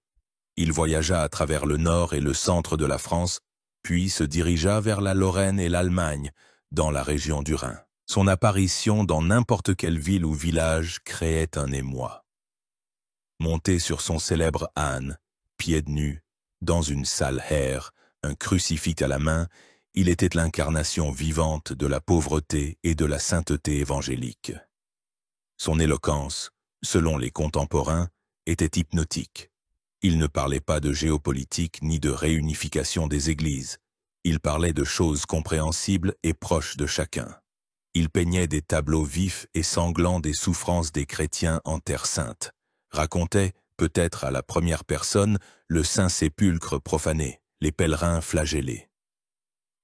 Il voyagea à travers le nord et le centre de la France, puis se dirigea vers la Lorraine et l'Allemagne, dans la région du Rhin. Son apparition dans n'importe quelle ville ou village créait un émoi. Monté sur son célèbre âne, pieds nus, dans une sale aire, un crucifix à la main, il était l'incarnation vivante de la pauvreté et de la sainteté évangélique. Son éloquence, selon les contemporains, était hypnotique. Il ne parlait pas de géopolitique ni de réunification des églises. Il parlait de choses compréhensibles et proches de chacun. Il peignait des tableaux vifs et sanglants des souffrances des chrétiens en Terre Sainte, racontait, peut-être à la première personne, le Saint-Sépulcre profané, les pèlerins flagellés.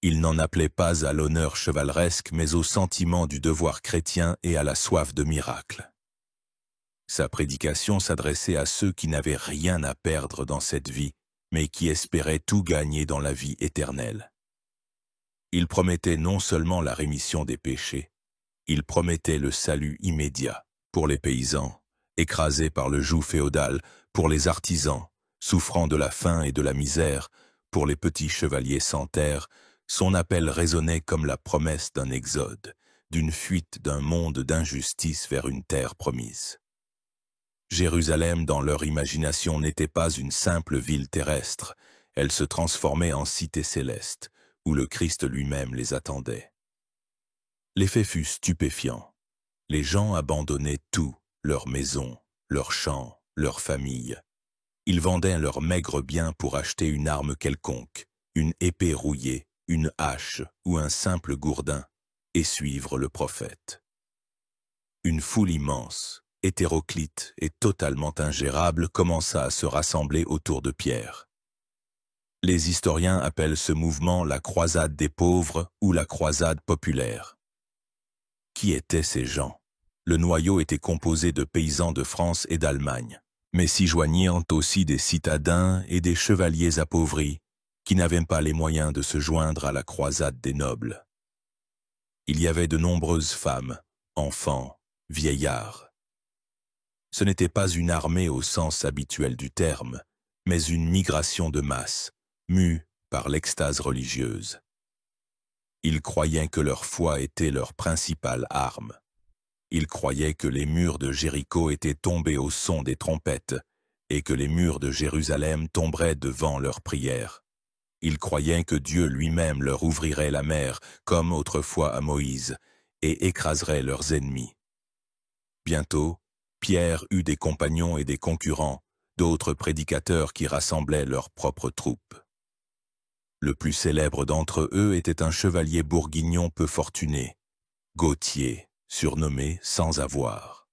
Il n'en appelait pas à l'honneur chevaleresque, mais au sentiment du devoir chrétien et à la soif de miracles. Sa prédication s'adressait à ceux qui n'avaient rien à perdre dans cette vie, mais qui espéraient tout gagner dans la vie éternelle. Il promettait non seulement la rémission des péchés, il promettait le salut immédiat pour les paysans, écrasés par le joug féodal, pour les artisans, souffrant de la faim et de la misère, pour les petits chevaliers sans terre. Son appel résonnait comme la promesse d'un exode, d'une fuite d'un monde d'injustice vers une terre promise. Jérusalem, dans leur imagination, n'était pas une simple ville terrestre, elle se transformait en cité céleste, où le Christ lui-même les attendait. L'effet fut stupéfiant. Les gens abandonnaient tout, leurs maisons, leurs champs, leurs familles. Ils vendaient leurs maigres biens pour acheter une arme quelconque, une épée rouillée, une hache ou un simple gourdin, et suivre le prophète. Une foule immense, hétéroclite et totalement ingérable commença à se rassembler autour de Pierre. Les historiens appellent ce mouvement la croisade des pauvres ou la croisade populaire. Qui étaient ces gens? Le noyau était composé de paysans de France et d'Allemagne, mais s'y joignirent aussi des citadins et des chevaliers appauvris qui n'avaient pas les moyens de se joindre à la croisade des nobles. Il y avait de nombreuses femmes, enfants, vieillards. Ce n'était pas une armée au sens habituel du terme, mais une migration de masse, mue par l'extase religieuse. Ils croyaient que leur foi était leur principale arme. Ils croyaient que les murs de Jéricho étaient tombés au son des trompettes et que les murs de Jérusalem tomberaient devant leurs prières. Ils croyaient que Dieu lui-même leur ouvrirait la mer, comme autrefois à Moïse, et écraserait leurs ennemis. Bientôt, Pierre eut des compagnons et des concurrents, d'autres prédicateurs qui rassemblaient leurs propres troupes. Le plus célèbre d'entre eux était un chevalier bourguignon peu fortuné, Gauthier, surnommé Sans Avoir.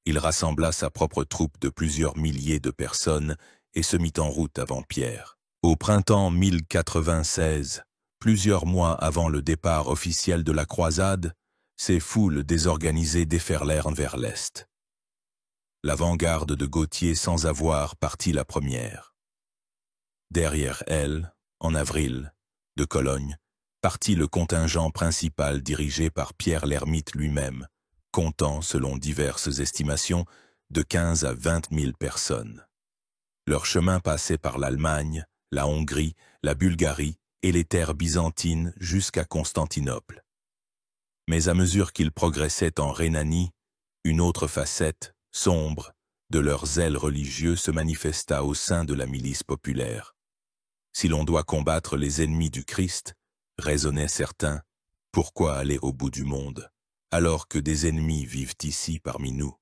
Il rassembla sa propre troupe de plusieurs milliers de personnes et se mit en route avant Pierre. Au printemps 1096, plusieurs mois avant le départ officiel de la croisade, ces foules désorganisées déferlèrent vers l'est. L'avant-garde de Gauthier Sans Avoir partit la première. Derrière elle, en avril, de Cologne, partit le contingent principal dirigé par Pierre l'Ermite lui-même, comptant, selon diverses estimations, de 15 à 20 000 personnes. Leur chemin passait par l'Allemagne, la Hongrie, la Bulgarie et les terres byzantines jusqu'à Constantinople. Mais à mesure qu'ils progressaient en Rhénanie, une autre facette, sombre, de leur zèle religieux se manifesta au sein de la milice populaire. Si l'on doit combattre les ennemis du Christ, raisonnaient certains, pourquoi aller au bout du monde, alors que des ennemis vivent ici parmi nous?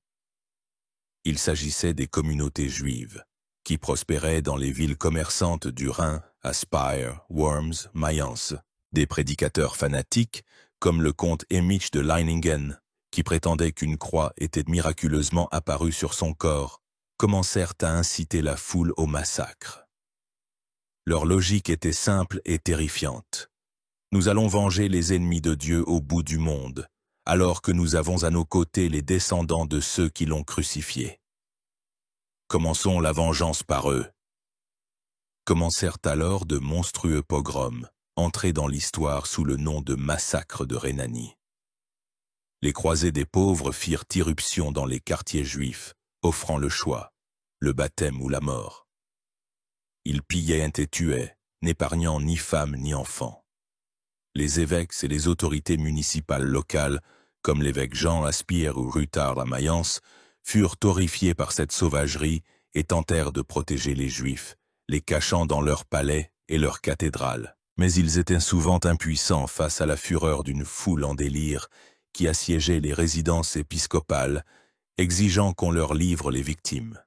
Il s'agissait des communautés juives, qui prospéraient dans les villes commerçantes du Rhin, à Speyer, Worms, Mayence, des prédicateurs fanatiques, comme le comte Emich de Leiningen, qui prétendait qu'une croix était miraculeusement apparue sur son corps, commencèrent à inciter la foule au massacre. Leur logique était simple et terrifiante. Nous allons venger les ennemis de Dieu au bout du monde, alors que nous avons à nos côtés les descendants de ceux qui l'ont crucifié. Commençons la vengeance par eux. Commencèrent alors de monstrueux pogroms, entrés dans l'histoire sous le nom de massacre de Rhénanie. Les croisés des pauvres firent irruption dans les quartiers juifs, offrant le choix, le baptême ou la mort. Ils pillaient et tuaient, n'épargnant ni femmes ni enfants. Les évêques et les autorités municipales locales, comme l'évêque Jean à Spier ou Rutard à Mayence, furent horrifiés par cette sauvagerie et tentèrent de protéger les Juifs, les cachant dans leurs palais et leurs cathédrales. Mais ils étaient souvent impuissants face à la fureur d'une foule en délire qui assiégeait les résidences épiscopales, exigeant qu'on leur livre les victimes.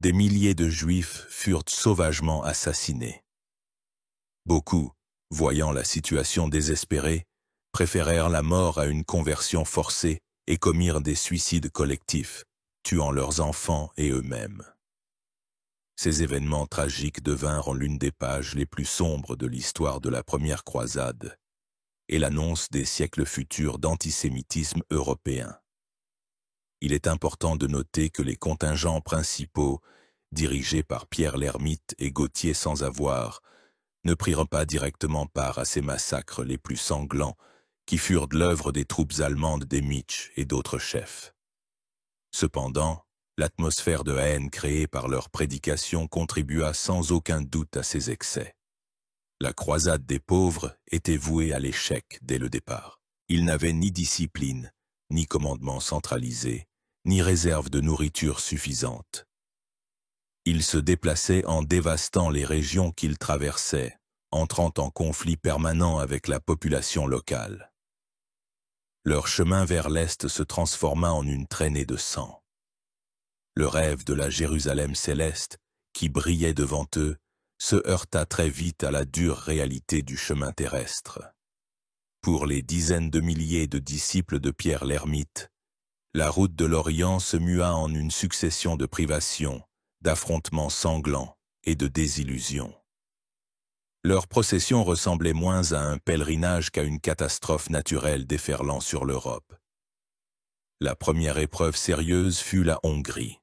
Des milliers de Juifs furent sauvagement assassinés. Beaucoup, voyant la situation désespérée, préférèrent la mort à une conversion forcée et commirent des suicides collectifs, tuant leurs enfants et eux-mêmes. Ces événements tragiques devinrent l'une des pages les plus sombres de l'histoire de la première croisade et l'annonce des siècles futurs d'antisémitisme européen. Il est important de noter que les contingents principaux, dirigés par Pierre l'Ermite et Gauthier Sans Avoir, ne prirent pas directement part à ces massacres les plus sanglants qui furent de l'œuvre des troupes allemandes d'Emich et d'autres chefs. Cependant, l'atmosphère de haine créée par leur prédication contribua sans aucun doute à ces excès. La croisade des pauvres était vouée à l'échec dès le départ. Ils n'avaient ni discipline, ni commandement centralisé, ni réserve de nourriture suffisante. Ils se déplaçaient en dévastant les régions qu'ils traversaient, entrant en conflit permanent avec la population locale. Leur chemin vers l'Est se transforma en une traînée de sang. Le rêve de la Jérusalem céleste, qui brillait devant eux, se heurta très vite à la dure réalité du chemin terrestre. Pour les dizaines de milliers de disciples de Pierre l'Ermite, la route de l'Orient se mua en une succession de privations, d'affrontements sanglants et de désillusions. Leur procession ressemblait moins à un pèlerinage qu'à une catastrophe naturelle déferlant sur l'Europe. La première épreuve sérieuse fut la Hongrie.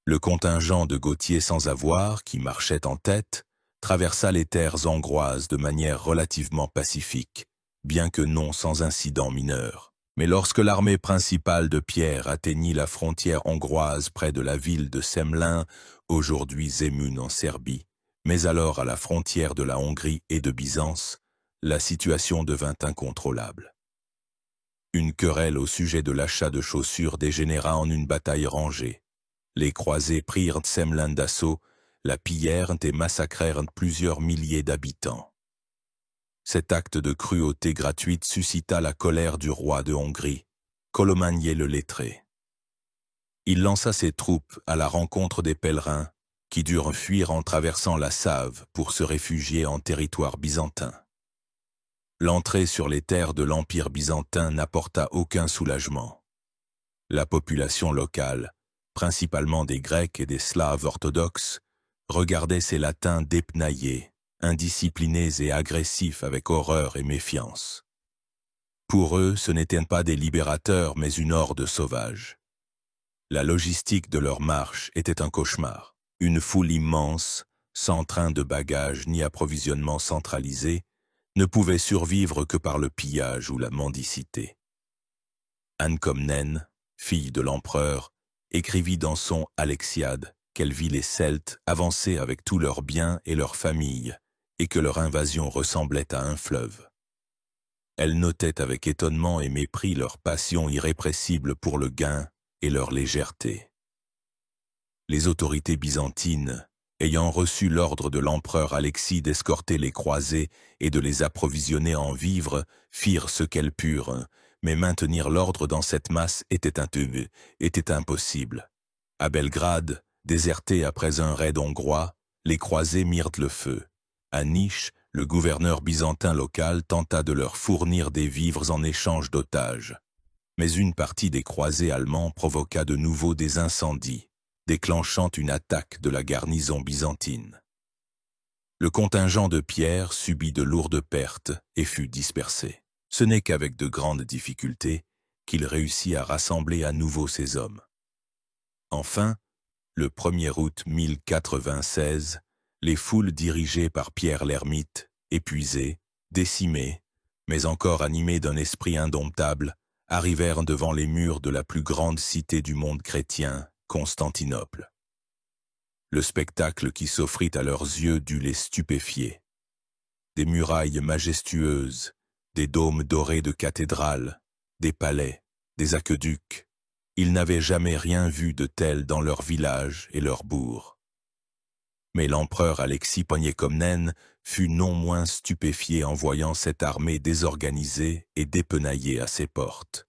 Le contingent de Gautier sans avoir, qui marchait en tête, traversa les terres hongroises de manière relativement pacifique, bien que non sans incident mineur. Mais lorsque l'armée principale de Pierre atteignit la frontière hongroise près de la ville de Semlin, aujourd'hui Zemun en Serbie, mais alors à la frontière de la Hongrie et de Byzance, la situation devint incontrôlable. Une querelle au sujet de l'achat de chaussures dégénéra en une bataille rangée. Les croisés prirent Semlin d'assaut, la pillèrent et massacrèrent plusieurs milliers d'habitants. Cet acte de cruauté gratuite suscita la colère du roi de Hongrie, Colomagné le Lettré. Il lança ses troupes à la rencontre des pèlerins, qui durent fuir en traversant la Save pour se réfugier en territoire byzantin. L'entrée sur les terres de l'Empire byzantin n'apporta aucun soulagement. La population locale, principalement des Grecs et des Slaves orthodoxes, regardait ces Latins dépenaillés, indisciplinés et agressifs avec horreur et méfiance. Pour eux, ce n'étaient pas des libérateurs, mais une horde sauvage. La logistique de leur marche était un cauchemar. Une foule immense, sans train de bagages ni approvisionnement centralisé, ne pouvait survivre que par le pillage ou la mendicité. Anne Comnène, fille de l'empereur, écrivit dans son Alexiade qu'elle vit les Celtes avancer avec tous leurs biens et leurs familles, et que leur invasion ressemblait à un fleuve. Elle notait avec étonnement et mépris leur passion irrépressible pour le gain et leur légèreté. Les autorités byzantines, ayant reçu l'ordre de l'empereur Alexis d'escorter les croisés et de les approvisionner en vivres, firent ce qu'elles purent, mais maintenir l'ordre dans cette masse était impossible. À Belgrade, déserté après un raid hongrois, les croisés mirent le feu. À Niche, le gouverneur byzantin local tenta de leur fournir des vivres en échange d'otages. Mais une partie des croisés allemands provoqua de nouveau des incendies, déclenchant une attaque de la garnison byzantine. Le contingent de Pierre subit de lourdes pertes et fut dispersé. Ce n'est qu'avec de grandes difficultés qu'il réussit à rassembler à nouveau ses hommes. Enfin, le 1er août 1096, les foules dirigées par Pierre l'Ermite, épuisées, décimées, mais encore animées d'un esprit indomptable, arrivèrent devant les murs de la plus grande cité du monde chrétien, Constantinople. Le spectacle qui s'offrit à leurs yeux dut les stupéfier. Des murailles majestueuses, des dômes dorés de cathédrales, des palais, des aqueducs. Ils n'avaient jamais rien vu de tel dans leur village et leur bourg. Mais l'empereur Alexis Comnène fut non moins stupéfié en voyant cette armée désorganisée et dépenaillée à ses portes.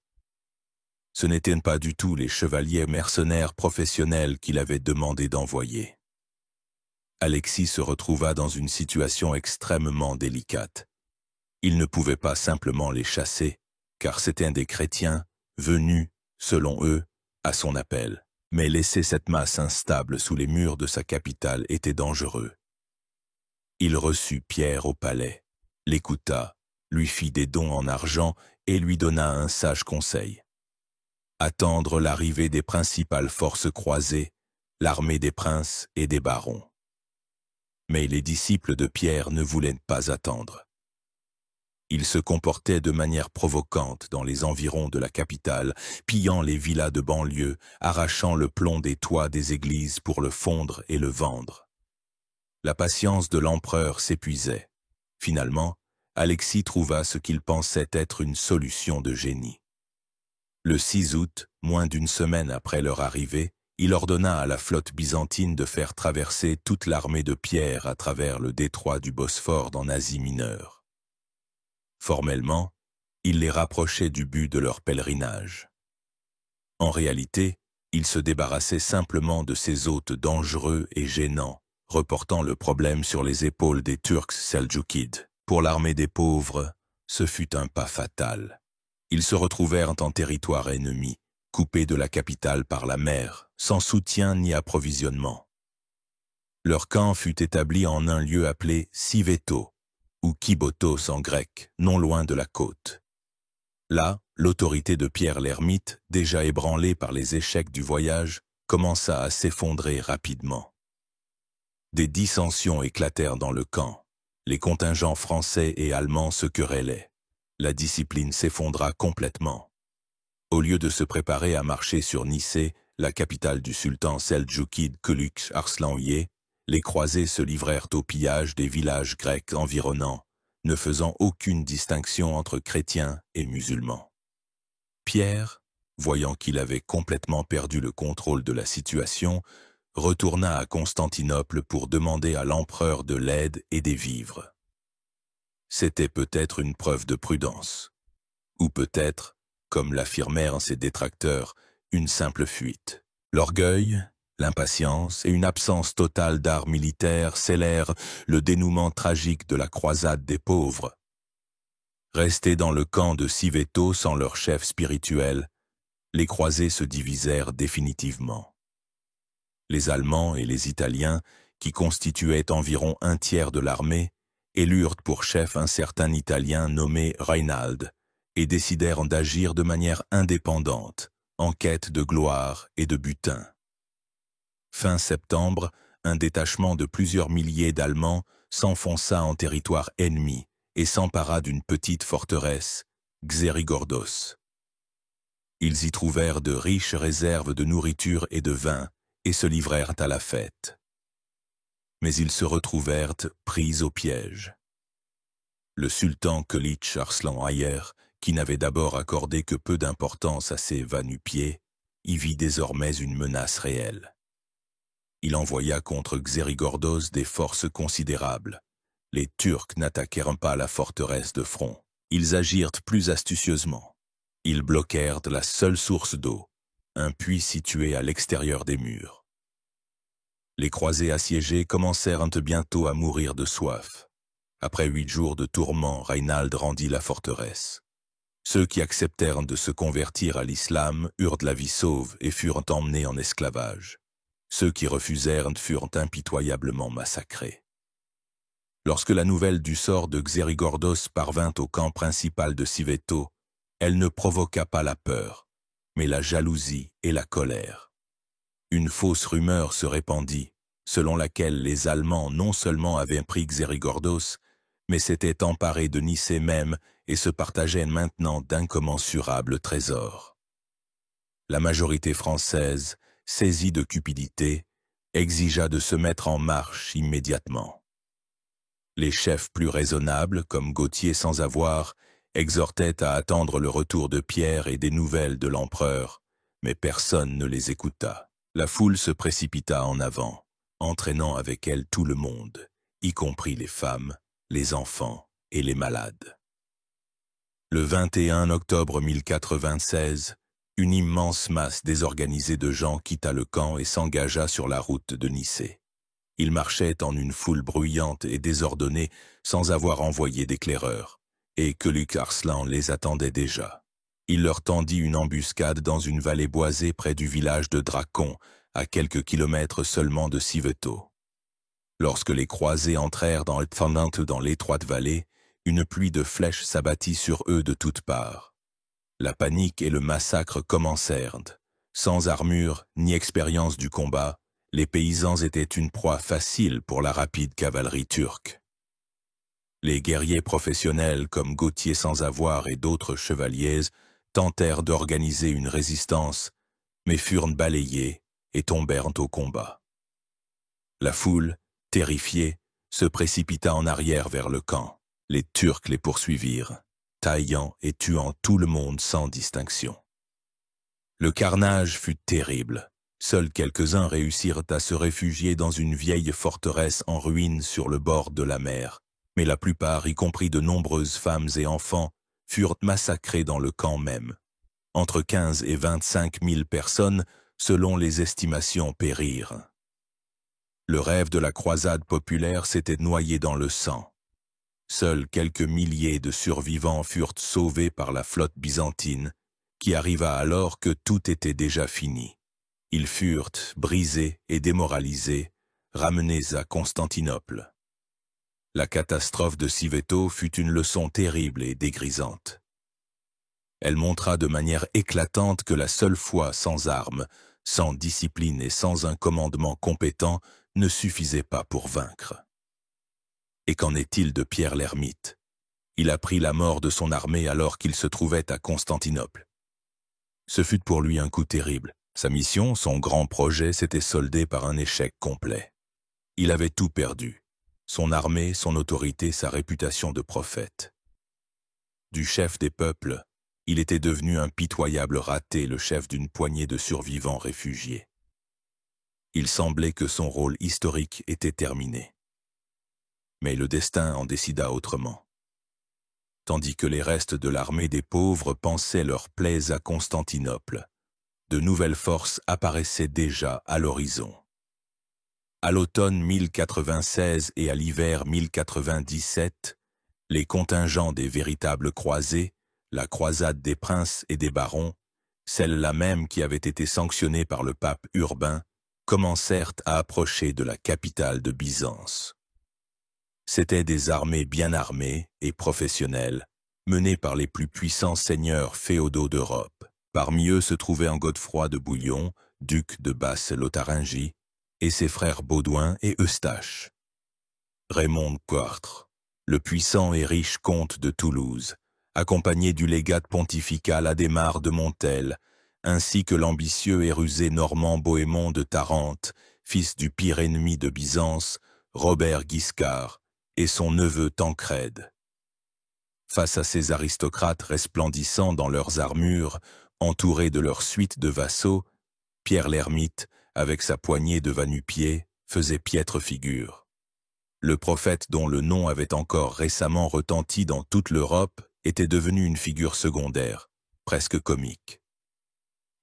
Ce n'étaient pas du tout les chevaliers mercenaires professionnels qu'il avait demandé d'envoyer. Alexis se retrouva dans une situation extrêmement délicate. Il ne pouvait pas simplement les chasser, car c'étaient des chrétiens venus, selon eux, à son appel. Mais laisser cette masse instable sous les murs de sa capitale était dangereux. Il reçut Pierre au palais, l'écouta, lui fit des dons en argent et lui donna un sage conseil. Attendre l'arrivée des principales forces croisées, l'armée des princes et des barons. Mais les disciples de Pierre ne voulaient pas attendre. Ils se comportaient de manière provocante dans les environs de la capitale, pillant les villas de banlieue, arrachant le plomb des toits des églises pour le fondre et le vendre. La patience de l'empereur s'épuisait. Finalement, Alexis trouva ce qu'il pensait être une solution de génie. Le 6 août, moins d'une semaine après leur arrivée, il ordonna à la flotte byzantine de faire traverser toute l'armée de Pierre à travers le détroit du Bosphore en Asie mineure. Formellement, il les rapprochait du but de leur pèlerinage. En réalité, Il se débarrassait simplement de ces hôtes dangereux et gênants, reportant le problème sur les épaules des Turcs seldjoukides. Pour l'armée des pauvres, ce fut un pas fatal. Ils se retrouvèrent en territoire ennemi, coupés de la capitale par la mer, sans soutien ni approvisionnement. Leur camp fut établi en un lieu appelé Siveto, ou Kibotos en grec, non loin de la côte. Là, l'autorité de Pierre l'Ermite, déjà ébranlée par les échecs du voyage, commença à s'effondrer rapidement. Des dissensions éclatèrent dans le camp. Les contingents français et allemands se querellaient. La discipline s'effondra complètement. Au lieu de se préparer à marcher sur Nicée, la capitale du sultan seldjoukide Kılıç Arslan, les croisés se livrèrent au pillage des villages grecs environnants, ne faisant aucune distinction entre chrétiens et musulmans. Pierre, voyant qu'il avait complètement perdu le contrôle de la situation, retourna à Constantinople pour demander à l'empereur de l'aide et des vivres. C'était peut-être une preuve de prudence, ou peut-être, comme l'affirmèrent ses détracteurs, une simple fuite. L'orgueil, l'impatience et une absence totale d'art militaire scellèrent le dénouement tragique de la croisade des pauvres. Restés dans le camp de Siveto sans leur chef spirituel, les croisés se divisèrent définitivement. Les Allemands et les Italiens, qui constituaient environ un tiers de l'armée, élurent pour chef un certain Italien nommé Reinald et décidèrent d'agir de manière indépendante, en quête de gloire et de butin. Fin septembre, un détachement de plusieurs milliers d'Allemands s'enfonça en territoire ennemi et s'empara d'une petite forteresse, Xerigordos. Ils y trouvèrent de riches réserves de nourriture et de vin et se livrèrent à la fête. Mais ils se retrouvèrent pris au piège. Le sultan Kılıç Arslan, qui n'avait d'abord accordé que peu d'importance à ces va-nu-pieds, y vit désormais une menace réelle. Il envoya contre Xerigordos des forces considérables. Les Turcs n'attaquèrent pas la forteresse de front. Ils agirent plus astucieusement. Ils bloquèrent la seule source d'eau, un puits situé à l'extérieur des murs. Les croisés assiégés commencèrent bientôt à mourir de soif. Après 8 jours de tourments, Reinald rendit la forteresse. Ceux qui acceptèrent de se convertir à l'islam eurent la vie sauve et furent emmenés en esclavage. Ceux qui refusèrent furent impitoyablement massacrés. Lorsque la nouvelle du sort de Xerigordos parvint au camp principal de Siveto, elle ne provoqua pas la peur, mais la jalousie et la colère. Une fausse rumeur se répandit, selon laquelle les Allemands non seulement avaient pris Xerigordos, mais s'étaient emparés de Nicée même et se partageaient maintenant d'incommensurables trésors. La majorité française, saisie de cupidité, exigea de se mettre en marche immédiatement. Les chefs plus raisonnables, comme Gautier sans avoir, exhortaient à attendre le retour de Pierre et des nouvelles de l'empereur, mais personne ne les écouta. La foule se précipita en avant, entraînant avec elle tout le monde, y compris les femmes, les enfants et les malades. Le 21 octobre 1426, une immense masse désorganisée de gens quitta le camp et s'engagea sur la route de Nicée. Ils marchaient en une foule bruyante et désordonnée sans avoir envoyé d'éclaireurs, et Kılıç Arslan les attendait déjà. Il leur tendit une embuscade dans une vallée boisée près du village de Drakon, à quelques kilomètres seulement de Siveto. Lorsque les croisés entrèrent dans l'étroite vallée, une pluie de flèches s'abattit sur eux de toutes parts. La panique et le massacre commencèrent. Sans armure ni expérience du combat, les paysans étaient une proie facile pour la rapide cavalerie turque. Les guerriers professionnels comme Gautier sans avoir et d'autres chevaliers tentèrent d'organiser une résistance, mais furent balayés et tombèrent au combat. La foule, terrifiée, se précipita en arrière vers le camp. Les Turcs les poursuivirent, taillant et tuant tout le monde sans distinction. Le carnage fut terrible. Seuls quelques-uns réussirent à se réfugier dans une vieille forteresse en ruine sur le bord de la mer, mais la plupart, y compris de nombreuses femmes et enfants, furent massacrés dans le camp même. Entre 15 et 25 000 personnes selon les estimations, périrent. Le rêve de la croisade populaire s'était noyé dans le sang. Seuls quelques milliers de survivants furent sauvés par la flotte byzantine, qui arriva alors que tout était déjà fini. Ils furent brisés et démoralisés, ramenés à Constantinople. La catastrophe de Civeto fut une leçon terrible et dégrisante. Elle montra de manière éclatante que la seule foi sans armes, sans discipline et sans un commandement compétent ne suffisait pas pour vaincre. Et qu'en est-il de Pierre l'Ermite? Il apprit la mort de son armée alors qu'il se trouvait à Constantinople. Ce fut pour lui un coup terrible. Sa mission, son grand projet, s'était soldé par un échec complet. Il avait tout perdu. Son armée, son autorité, sa réputation de prophète. Du chef des peuples, il était devenu un pitoyable raté, le chef d'une poignée de survivants réfugiés. Il semblait que son rôle historique était terminé. Mais le destin en décida autrement. Tandis que les restes de l'armée des pauvres pansaient leurs plaies à Constantinople, de nouvelles forces apparaissaient déjà à l'horizon. À l'automne 1096 et à l'hiver 1097, les contingents des véritables croisés, la croisade des princes et des barons, celle-là même qui avait été sanctionnée par le pape Urbain, commencèrent à approcher de la capitale de Byzance. C'étaient des armées bien armées et professionnelles, menées par les plus puissants seigneurs féodaux d'Europe. Parmi eux se trouvait un Godefroy de Bouillon, duc de Basse-Lotharingie, et ses frères Baudouin et Eustache. Raymond IV, le puissant et riche comte de Toulouse, accompagné du légat pontifical Adhémar de Montel, ainsi que l'ambitieux et rusé Normand Bohémond de Tarente, fils du pire ennemi de Byzance, Robert Guiscard, et son neveu Tancrède. Face à ces aristocrates resplendissant dans leurs armures, entourés de leur suite de vassaux, Pierre l'Ermite, avec sa poignée de va-nu-pieds, faisait piètre figure. Le prophète dont le nom avait encore récemment retenti dans toute l'Europe était devenu une figure secondaire, presque comique.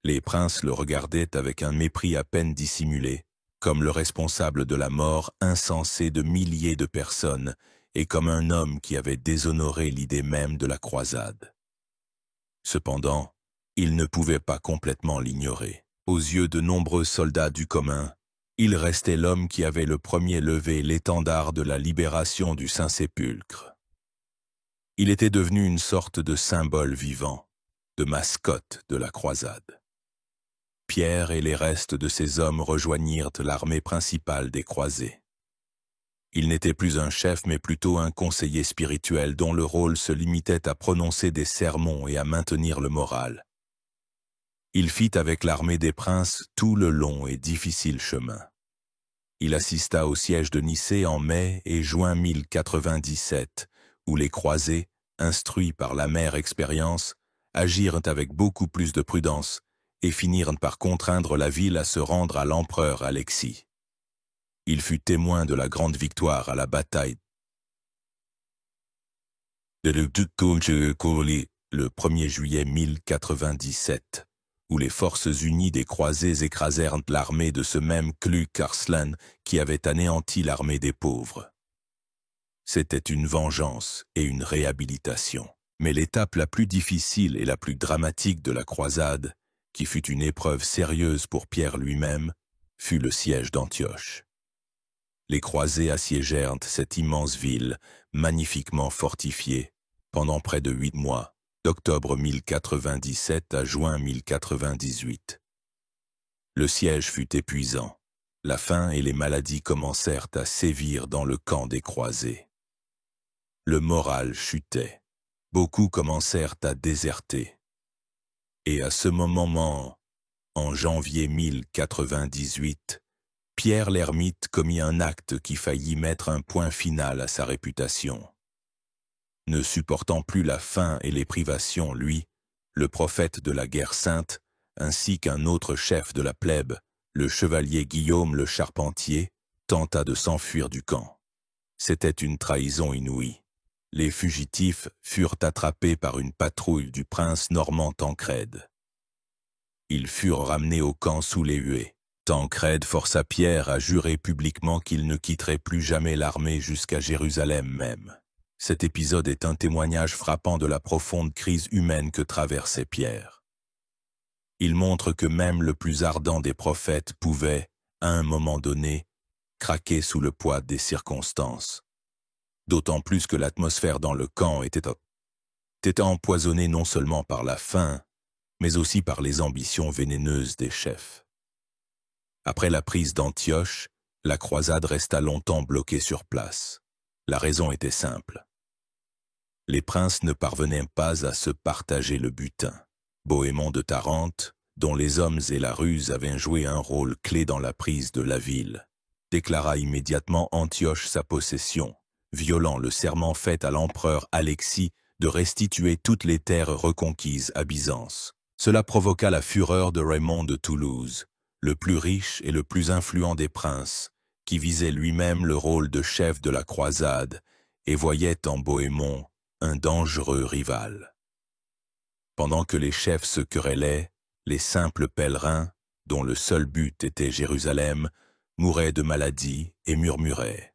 Les princes le regardaient avec un mépris à peine dissimulé, comme le responsable de la mort insensée de milliers de personnes et comme un homme qui avait déshonoré l'idée même de la croisade. Cependant, il ne pouvait pas complètement l'ignorer. Aux yeux de nombreux soldats du commun, il restait l'homme qui avait le premier levé l'étendard de la libération du Saint-Sépulcre. Il était devenu une sorte de symbole vivant, de mascotte de la croisade. Pierre et les restes de ses hommes rejoignirent l'armée principale des croisés. Il n'était plus un chef mais plutôt un conseiller spirituel dont le rôle se limitait à prononcer des sermons et à maintenir le moral. Il fit avec l'armée des princes tout le long et difficile chemin. Il assista au siège de Nicée en mai et juin 1097, où les croisés, instruits par l'amère expérience, agirent avec beaucoup plus de prudence et finirent par contraindre la ville à se rendre à l'empereur Alexis. Il fut témoin de la grande victoire à la bataille de Leuctocoli le 1er juillet 1097, où les forces unies des croisés écrasèrent l'armée de ce même Kluck Arslan qui avait anéanti l'armée des pauvres. C'était une vengeance et une réhabilitation. Mais l'étape la plus difficile et la plus dramatique de la croisade, qui fut une épreuve sérieuse pour Pierre lui-même, fut le siège d'Antioche. Les croisés assiégèrent cette immense ville, magnifiquement fortifiée, pendant près de 8 mois, d'octobre 1097 à juin 1098. Le siège fut épuisant. La faim et les maladies commencèrent à sévir dans le camp des croisés. Le moral chutait. Beaucoup commencèrent à déserter. Et à ce moment, en janvier 1098, Pierre l'Ermite commit un acte qui faillit mettre un point final à sa réputation. Ne supportant plus la faim et les privations, lui, le prophète de la guerre sainte, ainsi qu'un autre chef de la plèbe, le chevalier Guillaume le Charpentier, tenta de s'enfuir du camp. C'était une trahison inouïe. Les fugitifs furent attrapés par une patrouille du prince normand Tancrède. Ils furent ramenés au camp sous les huées. Tancrède força Pierre à jurer publiquement qu'il ne quitterait plus jamais l'armée jusqu'à Jérusalem même. Cet épisode est un témoignage frappant de la profonde crise humaine que traversait Pierre. Il montre que même le plus ardent des prophètes pouvait, à un moment donné, craquer sous le poids des circonstances. D'autant plus que l'atmosphère dans le camp était empoisonnée non seulement par la faim, mais aussi par les ambitions vénéneuses des chefs. Après la prise d'Antioche, la croisade resta longtemps bloquée sur place. La raison était simple. Les princes ne parvenaient pas à se partager le butin. Bohémond de Tarente, dont les hommes et la ruse avaient joué un rôle clé dans la prise de la ville, déclara immédiatement Antioche sa possession, violant le serment fait à l'empereur Alexis de restituer toutes les terres reconquises à Byzance. Cela provoqua la fureur de Raymond de Toulouse, le plus riche et le plus influent des princes, qui visait lui-même le rôle de chef de la croisade et voyait en Bohémond un dangereux rival. Pendant que les chefs se querellaient, les simples pèlerins, dont le seul but était Jérusalem, mouraient de maladie et murmuraient.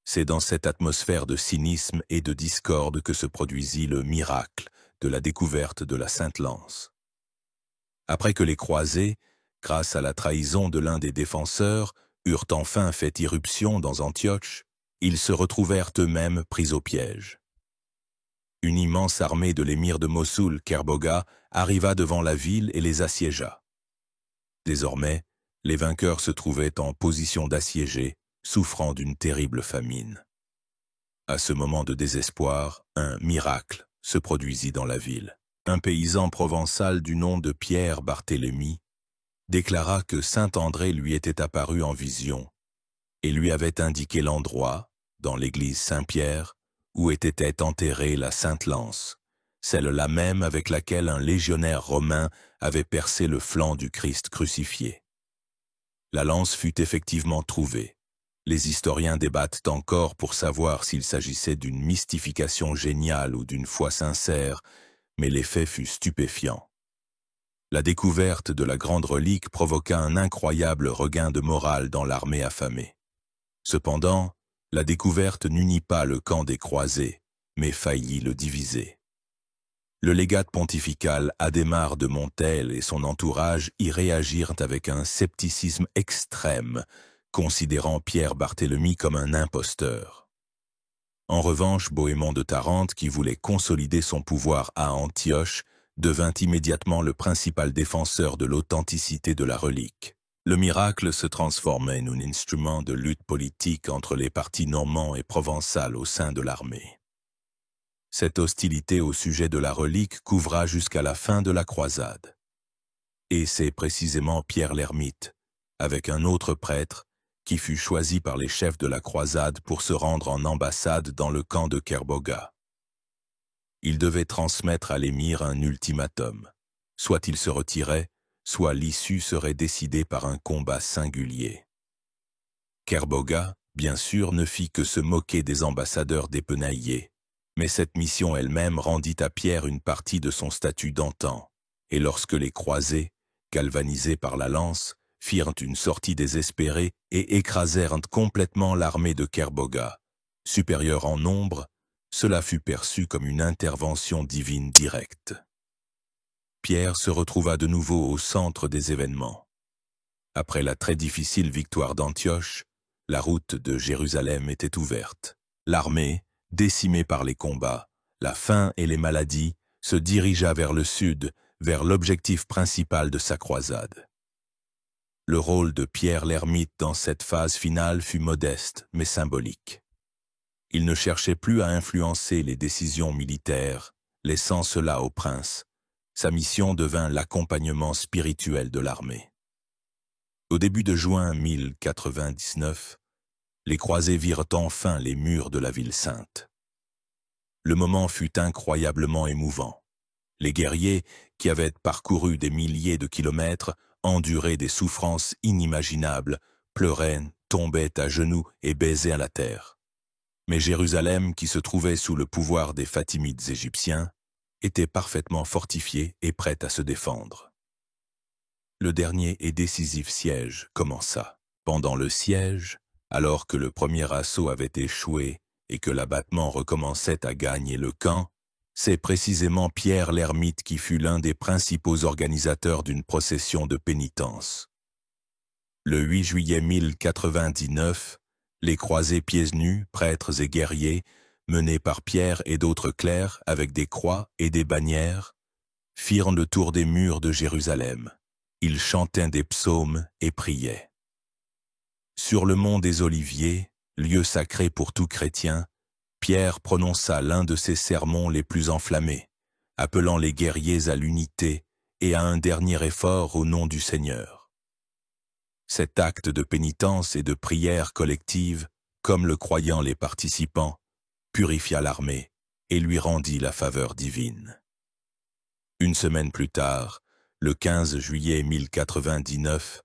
C'est dans cette atmosphère de cynisme et de discorde que se produisit le miracle de la découverte de la Sainte-Lance. Après que les croisés, grâce à la trahison de l'un des défenseurs, eurent enfin fait irruption dans Antioche, ils se retrouvèrent eux-mêmes pris au piège. Une immense armée de l'émir de Mossoul, Kerboga, arriva devant la ville et les assiégea. Désormais, les vainqueurs se trouvaient en position d'assiégés, souffrant d'une terrible famine. À ce moment de désespoir, un miracle se produisit dans la ville. Un paysan provençal du nom de Pierre Barthélemy déclara que Saint-André lui était apparu en vision et lui avait indiqué l'endroit, dans l'église Saint-Pierre, où était enterrée la Sainte-Lance, celle-là même avec laquelle un légionnaire romain avait percé le flanc du Christ crucifié. La lance fut effectivement trouvée. Les historiens débattent encore pour savoir s'il s'agissait d'une mystification géniale ou d'une foi sincère, mais l'effet fut stupéfiant. La découverte de la grande relique provoqua un incroyable regain de morale dans l'armée affamée. Cependant, la découverte n'unit pas le camp des croisés, mais faillit le diviser. Le légat pontifical Adhémar de Montel et son entourage y réagirent avec un scepticisme extrême, considérant Pierre Barthélemy comme un imposteur. En revanche, Bohémond de Tarente, qui voulait consolider son pouvoir à Antioche, devint immédiatement le principal défenseur de l'authenticité de la relique. Le miracle se transformait en un instrument de lutte politique entre les partis normands et provençal au sein de l'armée. Cette hostilité au sujet de la relique couvra jusqu'à la fin de la croisade. Et c'est précisément Pierre l'Ermite, avec un autre prêtre, qui fut choisi par les chefs de la croisade pour se rendre en ambassade dans le camp de Kerboga. Il devait transmettre à l'émir un ultimatum. Soit il se retirait, soit l'issue serait décidée par un combat singulier. Kerboga, bien sûr, ne fit que se moquer des ambassadeurs dépenaillés, mais cette mission elle-même rendit à Pierre une partie de son statut d'antan, et lorsque les croisés, galvanisés par la lance, firent une sortie désespérée et écrasèrent complètement l'armée de Kerboga, supérieure en nombre, cela fut perçu comme une intervention divine directe. Pierre se retrouva de nouveau au centre des événements. Après la très difficile victoire d'Antioche, la route de Jérusalem était ouverte. L'armée, décimée par les combats, la faim et les maladies, se dirigea vers le sud, vers l'objectif principal de sa croisade. Le rôle de Pierre l'Ermite dans cette phase finale fut modeste, mais symbolique. Il ne cherchait plus à influencer les décisions militaires, laissant cela aux princes. Sa mission devint l'accompagnement spirituel de l'armée. Au début de juin 1099, les croisés virent enfin les murs de la ville sainte. Le moment fut incroyablement émouvant. Les guerriers, qui avaient parcouru des milliers de kilomètres, enduré des souffrances inimaginables, pleuraient, tombaient à genoux et baisaient à la terre. Mais Jérusalem, qui se trouvait sous le pouvoir des Fatimides égyptiens, était parfaitement fortifiée et prête à se défendre. le dernier et décisif siège commença. Pendant le siège, alors que le premier assaut avait échoué et que l'abattement recommençait à gagner le camp, c'est précisément Pierre l'Ermite qui fut l'un des principaux organisateurs d'une procession de pénitence. Le 8 juillet 1099, les croisés pieds nus, prêtres et guerriers, menés par Pierre et d'autres clercs avec des croix et des bannières, firent le tour des murs de Jérusalem. Ils chantaient des psaumes et priaient. Sur le mont des Oliviers, lieu sacré pour tout chrétien, Pierre prononça l'un de ses sermons les plus enflammés, appelant les guerriers à l'unité et à un dernier effort au nom du Seigneur. Cet acte de pénitence et de prière collective, comme le croyant les participants, purifia l'armée et lui rendit la faveur divine. Une semaine plus tard, le 15 juillet 1099,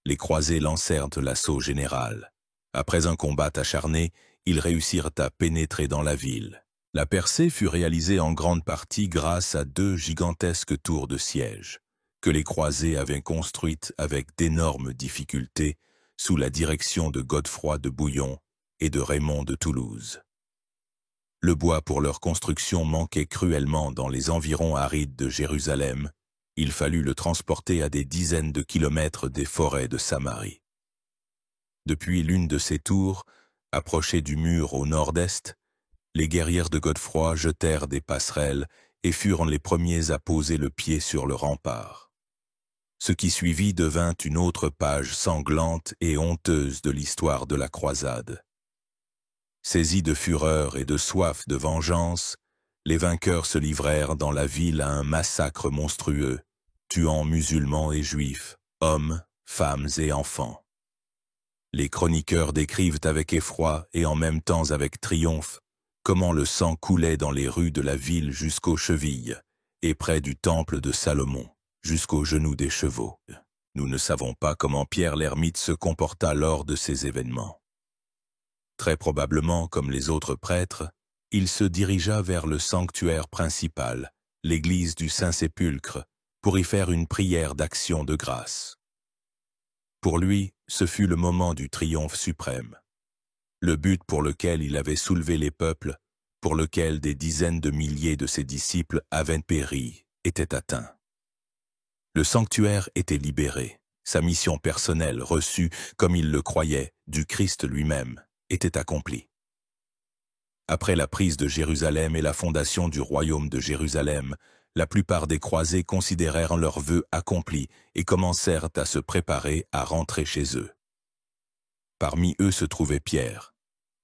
les croisés lancèrent l'assaut général. Après un combat acharné, ils réussirent à pénétrer dans la ville. La percée fut réalisée en grande partie grâce à 2 gigantesques tours de siège, que les croisés avaient construites avec d'énormes difficultés sous la direction de Godefroy de Bouillon et de Raymond de Toulouse. Le bois pour leur construction manquait cruellement dans les environs arides de Jérusalem. Il fallut le transporter à des dizaines de kilomètres des forêts de Samarie. Depuis l'une de ces tours, approchée du mur au nord-est, les guerrières de Godefroy jetèrent des passerelles et furent les premiers à poser le pied sur le rempart. Ce qui suivit devint une autre page sanglante et honteuse de l'histoire de la croisade. Saisis de fureur et de soif de vengeance, les vainqueurs se livrèrent dans la ville à un massacre monstrueux, tuant musulmans et juifs, hommes, femmes et enfants. Les chroniqueurs décrivent avec effroi et en même temps avec triomphe comment le sang coulait dans les rues de la ville jusqu'aux chevilles et près du temple de Salomon, jusqu'aux genoux des chevaux. Nous ne savons pas comment Pierre l'Ermite se comporta lors de ces événements. Très probablement, comme les autres prêtres, il se dirigea vers le sanctuaire principal, l'église du Saint-Sépulcre, pour y faire une prière d'action de grâce. Pour lui, ce fut le moment du triomphe suprême. Le but pour lequel il avait soulevé les peuples, pour lequel des dizaines de milliers de ses disciples avaient péri, était atteint. Le sanctuaire était libéré, sa mission personnelle reçue, comme il le croyait, du Christ lui-même, était accomplie. Après la prise de Jérusalem et la fondation du royaume de Jérusalem, la plupart des croisés considérèrent leurs vœux accomplis et commencèrent à se préparer à rentrer chez eux. Parmi eux se trouvait Pierre.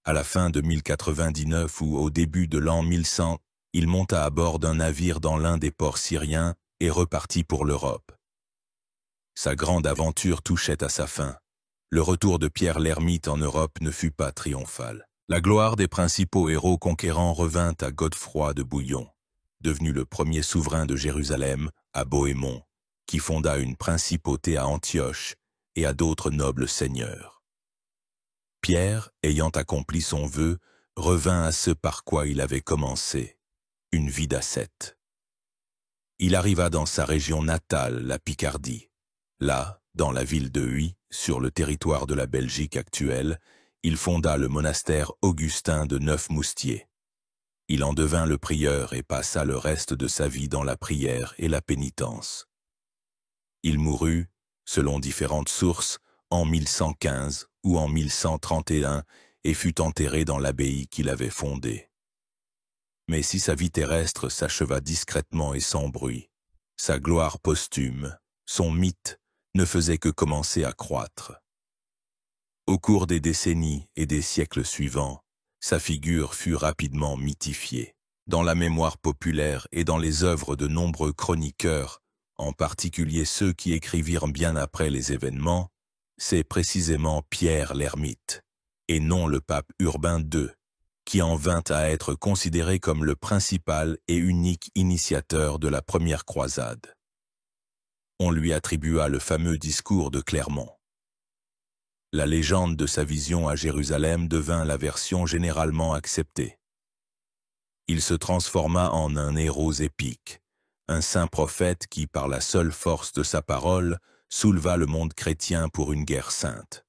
À la fin de 1099 ou au début de l'an 1100, il monta à bord d'un navire dans l'un des ports syriens et repartit pour l'Europe. Sa grande aventure touchait à sa fin. Le retour de Pierre l'Ermite en Europe ne fut pas triomphal. La gloire des principaux héros conquérants revint à Godefroy de Bouillon, devenu le premier souverain de Jérusalem, à Bohémond, qui fonda une principauté à Antioche et à d'autres nobles seigneurs. Pierre, ayant accompli son vœu, revint à ce par quoi il avait commencé, une vie d'ascète. Il arriva dans sa région natale, la Picardie. Là, dans la ville de Huy, sur le territoire de la Belgique actuelle, il fonda le monastère augustin de Neufmoustiers. Il en devint le prieur et passa le reste de sa vie dans la prière et la pénitence. Il mourut, selon différentes sources, en 1115 ou en 1131 et fut enterré dans l'abbaye qu'il avait fondée. Mais si sa vie terrestre s'acheva discrètement et sans bruit, sa gloire posthume, son mythe, ne faisait que commencer à croître. Au cours des décennies et des siècles suivants, sa figure fut rapidement mythifiée. Dans la mémoire populaire et dans les œuvres de nombreux chroniqueurs, en particulier ceux qui écrivirent bien après les événements, c'est précisément Pierre l'Ermite, et non le pape Urbain II, qui en vint à être considéré comme le principal et unique initiateur de la première croisade. On lui attribua le fameux discours de Clermont. La légende de sa vision à Jérusalem devint la version généralement acceptée. Il se transforma en un héros épique, un saint prophète qui, par la seule force de sa parole, souleva le monde chrétien pour une guerre sainte.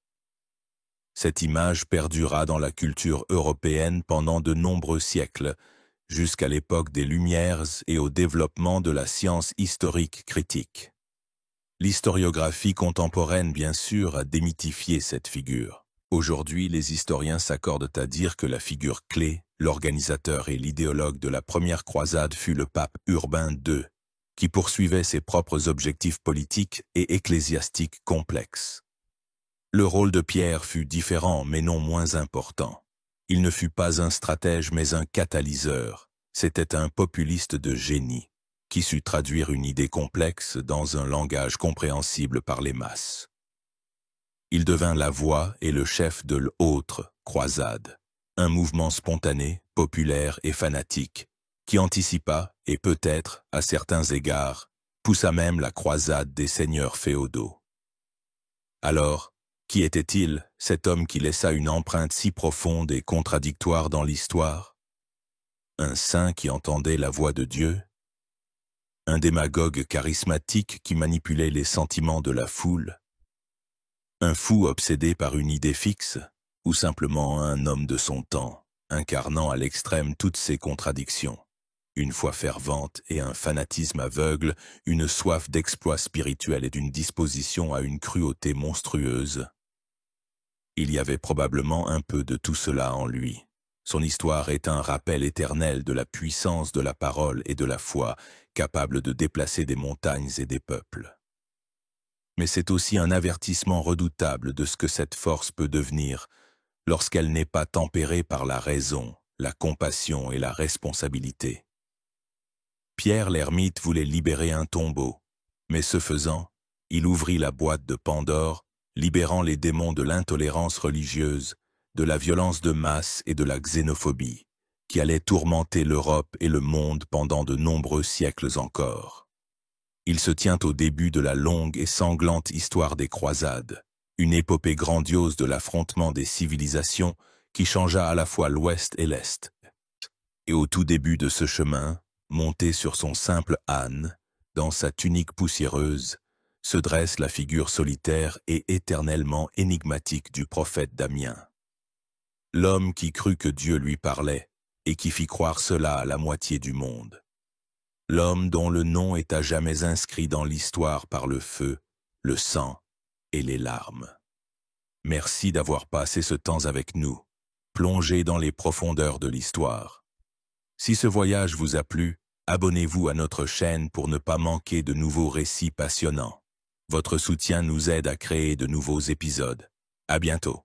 Cette image perdura dans la culture européenne pendant de nombreux siècles, jusqu'à l'époque des Lumières et au développement de la science historique critique. L'historiographie contemporaine, bien sûr, a démythifié cette figure. Aujourd'hui, les historiens s'accordent à dire que la figure clé, l'organisateur et l'idéologue de la première croisade fut le pape Urbain II, qui poursuivait ses propres objectifs politiques et ecclésiastiques complexes. Le rôle de Pierre fut différent, mais non moins important. Il ne fut pas un stratège, mais un catalyseur. C'était un populiste de génie, qui sut traduire une idée complexe dans un langage compréhensible par les masses. Il devint la voix et le chef de l'autre croisade, un mouvement spontané, populaire et fanatique, qui anticipa et peut-être, à certains égards, poussa même la croisade des seigneurs féodaux. Alors, qui était-il, cet homme qui laissa une empreinte si profonde et contradictoire dans l'histoire? Un saint qui entendait la voix de Dieu? Un démagogue charismatique qui manipulait les sentiments de la foule? Un fou obsédé par une idée fixe? Ou simplement un homme de son temps, incarnant à l'extrême toutes ces contradictions? Une foi fervente et un fanatisme aveugle, une soif d'exploit spirituel et d'une disposition à une cruauté monstrueuse. Il y avait probablement un peu de tout cela en lui. Son histoire est un rappel éternel de la puissance de la parole et de la foi, capable de déplacer des montagnes et des peuples. Mais c'est aussi un avertissement redoutable de ce que cette force peut devenir lorsqu'elle n'est pas tempérée par la raison, la compassion et la responsabilité. Pierre l'ermite voulait libérer un tombeau, mais ce faisant, il ouvrit la boîte de Pandore, libérant les démons de l'intolérance religieuse, de la violence de masse et de la xénophobie, qui allaient tourmenter l'Europe et le monde pendant de nombreux siècles encore. Il se tient au début de la longue et sanglante histoire des croisades, une épopée grandiose de l'affrontement des civilisations qui changea à la fois l'Ouest et l'Est. Et au tout début de ce chemin, monté sur son simple âne, dans sa tunique poussiéreuse, se dresse la figure solitaire et éternellement énigmatique du prophète Damien. L'homme qui crut que Dieu lui parlait et qui fit croire cela à la moitié du monde. L'homme dont le nom est à jamais inscrit dans l'histoire par le feu, le sang et les larmes. Merci d'avoir passé ce temps avec nous, plongé dans les profondeurs de l'histoire. Si ce voyage vous a plu, abonnez-vous à notre chaîne pour ne pas manquer de nouveaux récits passionnants. Votre soutien nous aide à créer de nouveaux épisodes. À bientôt.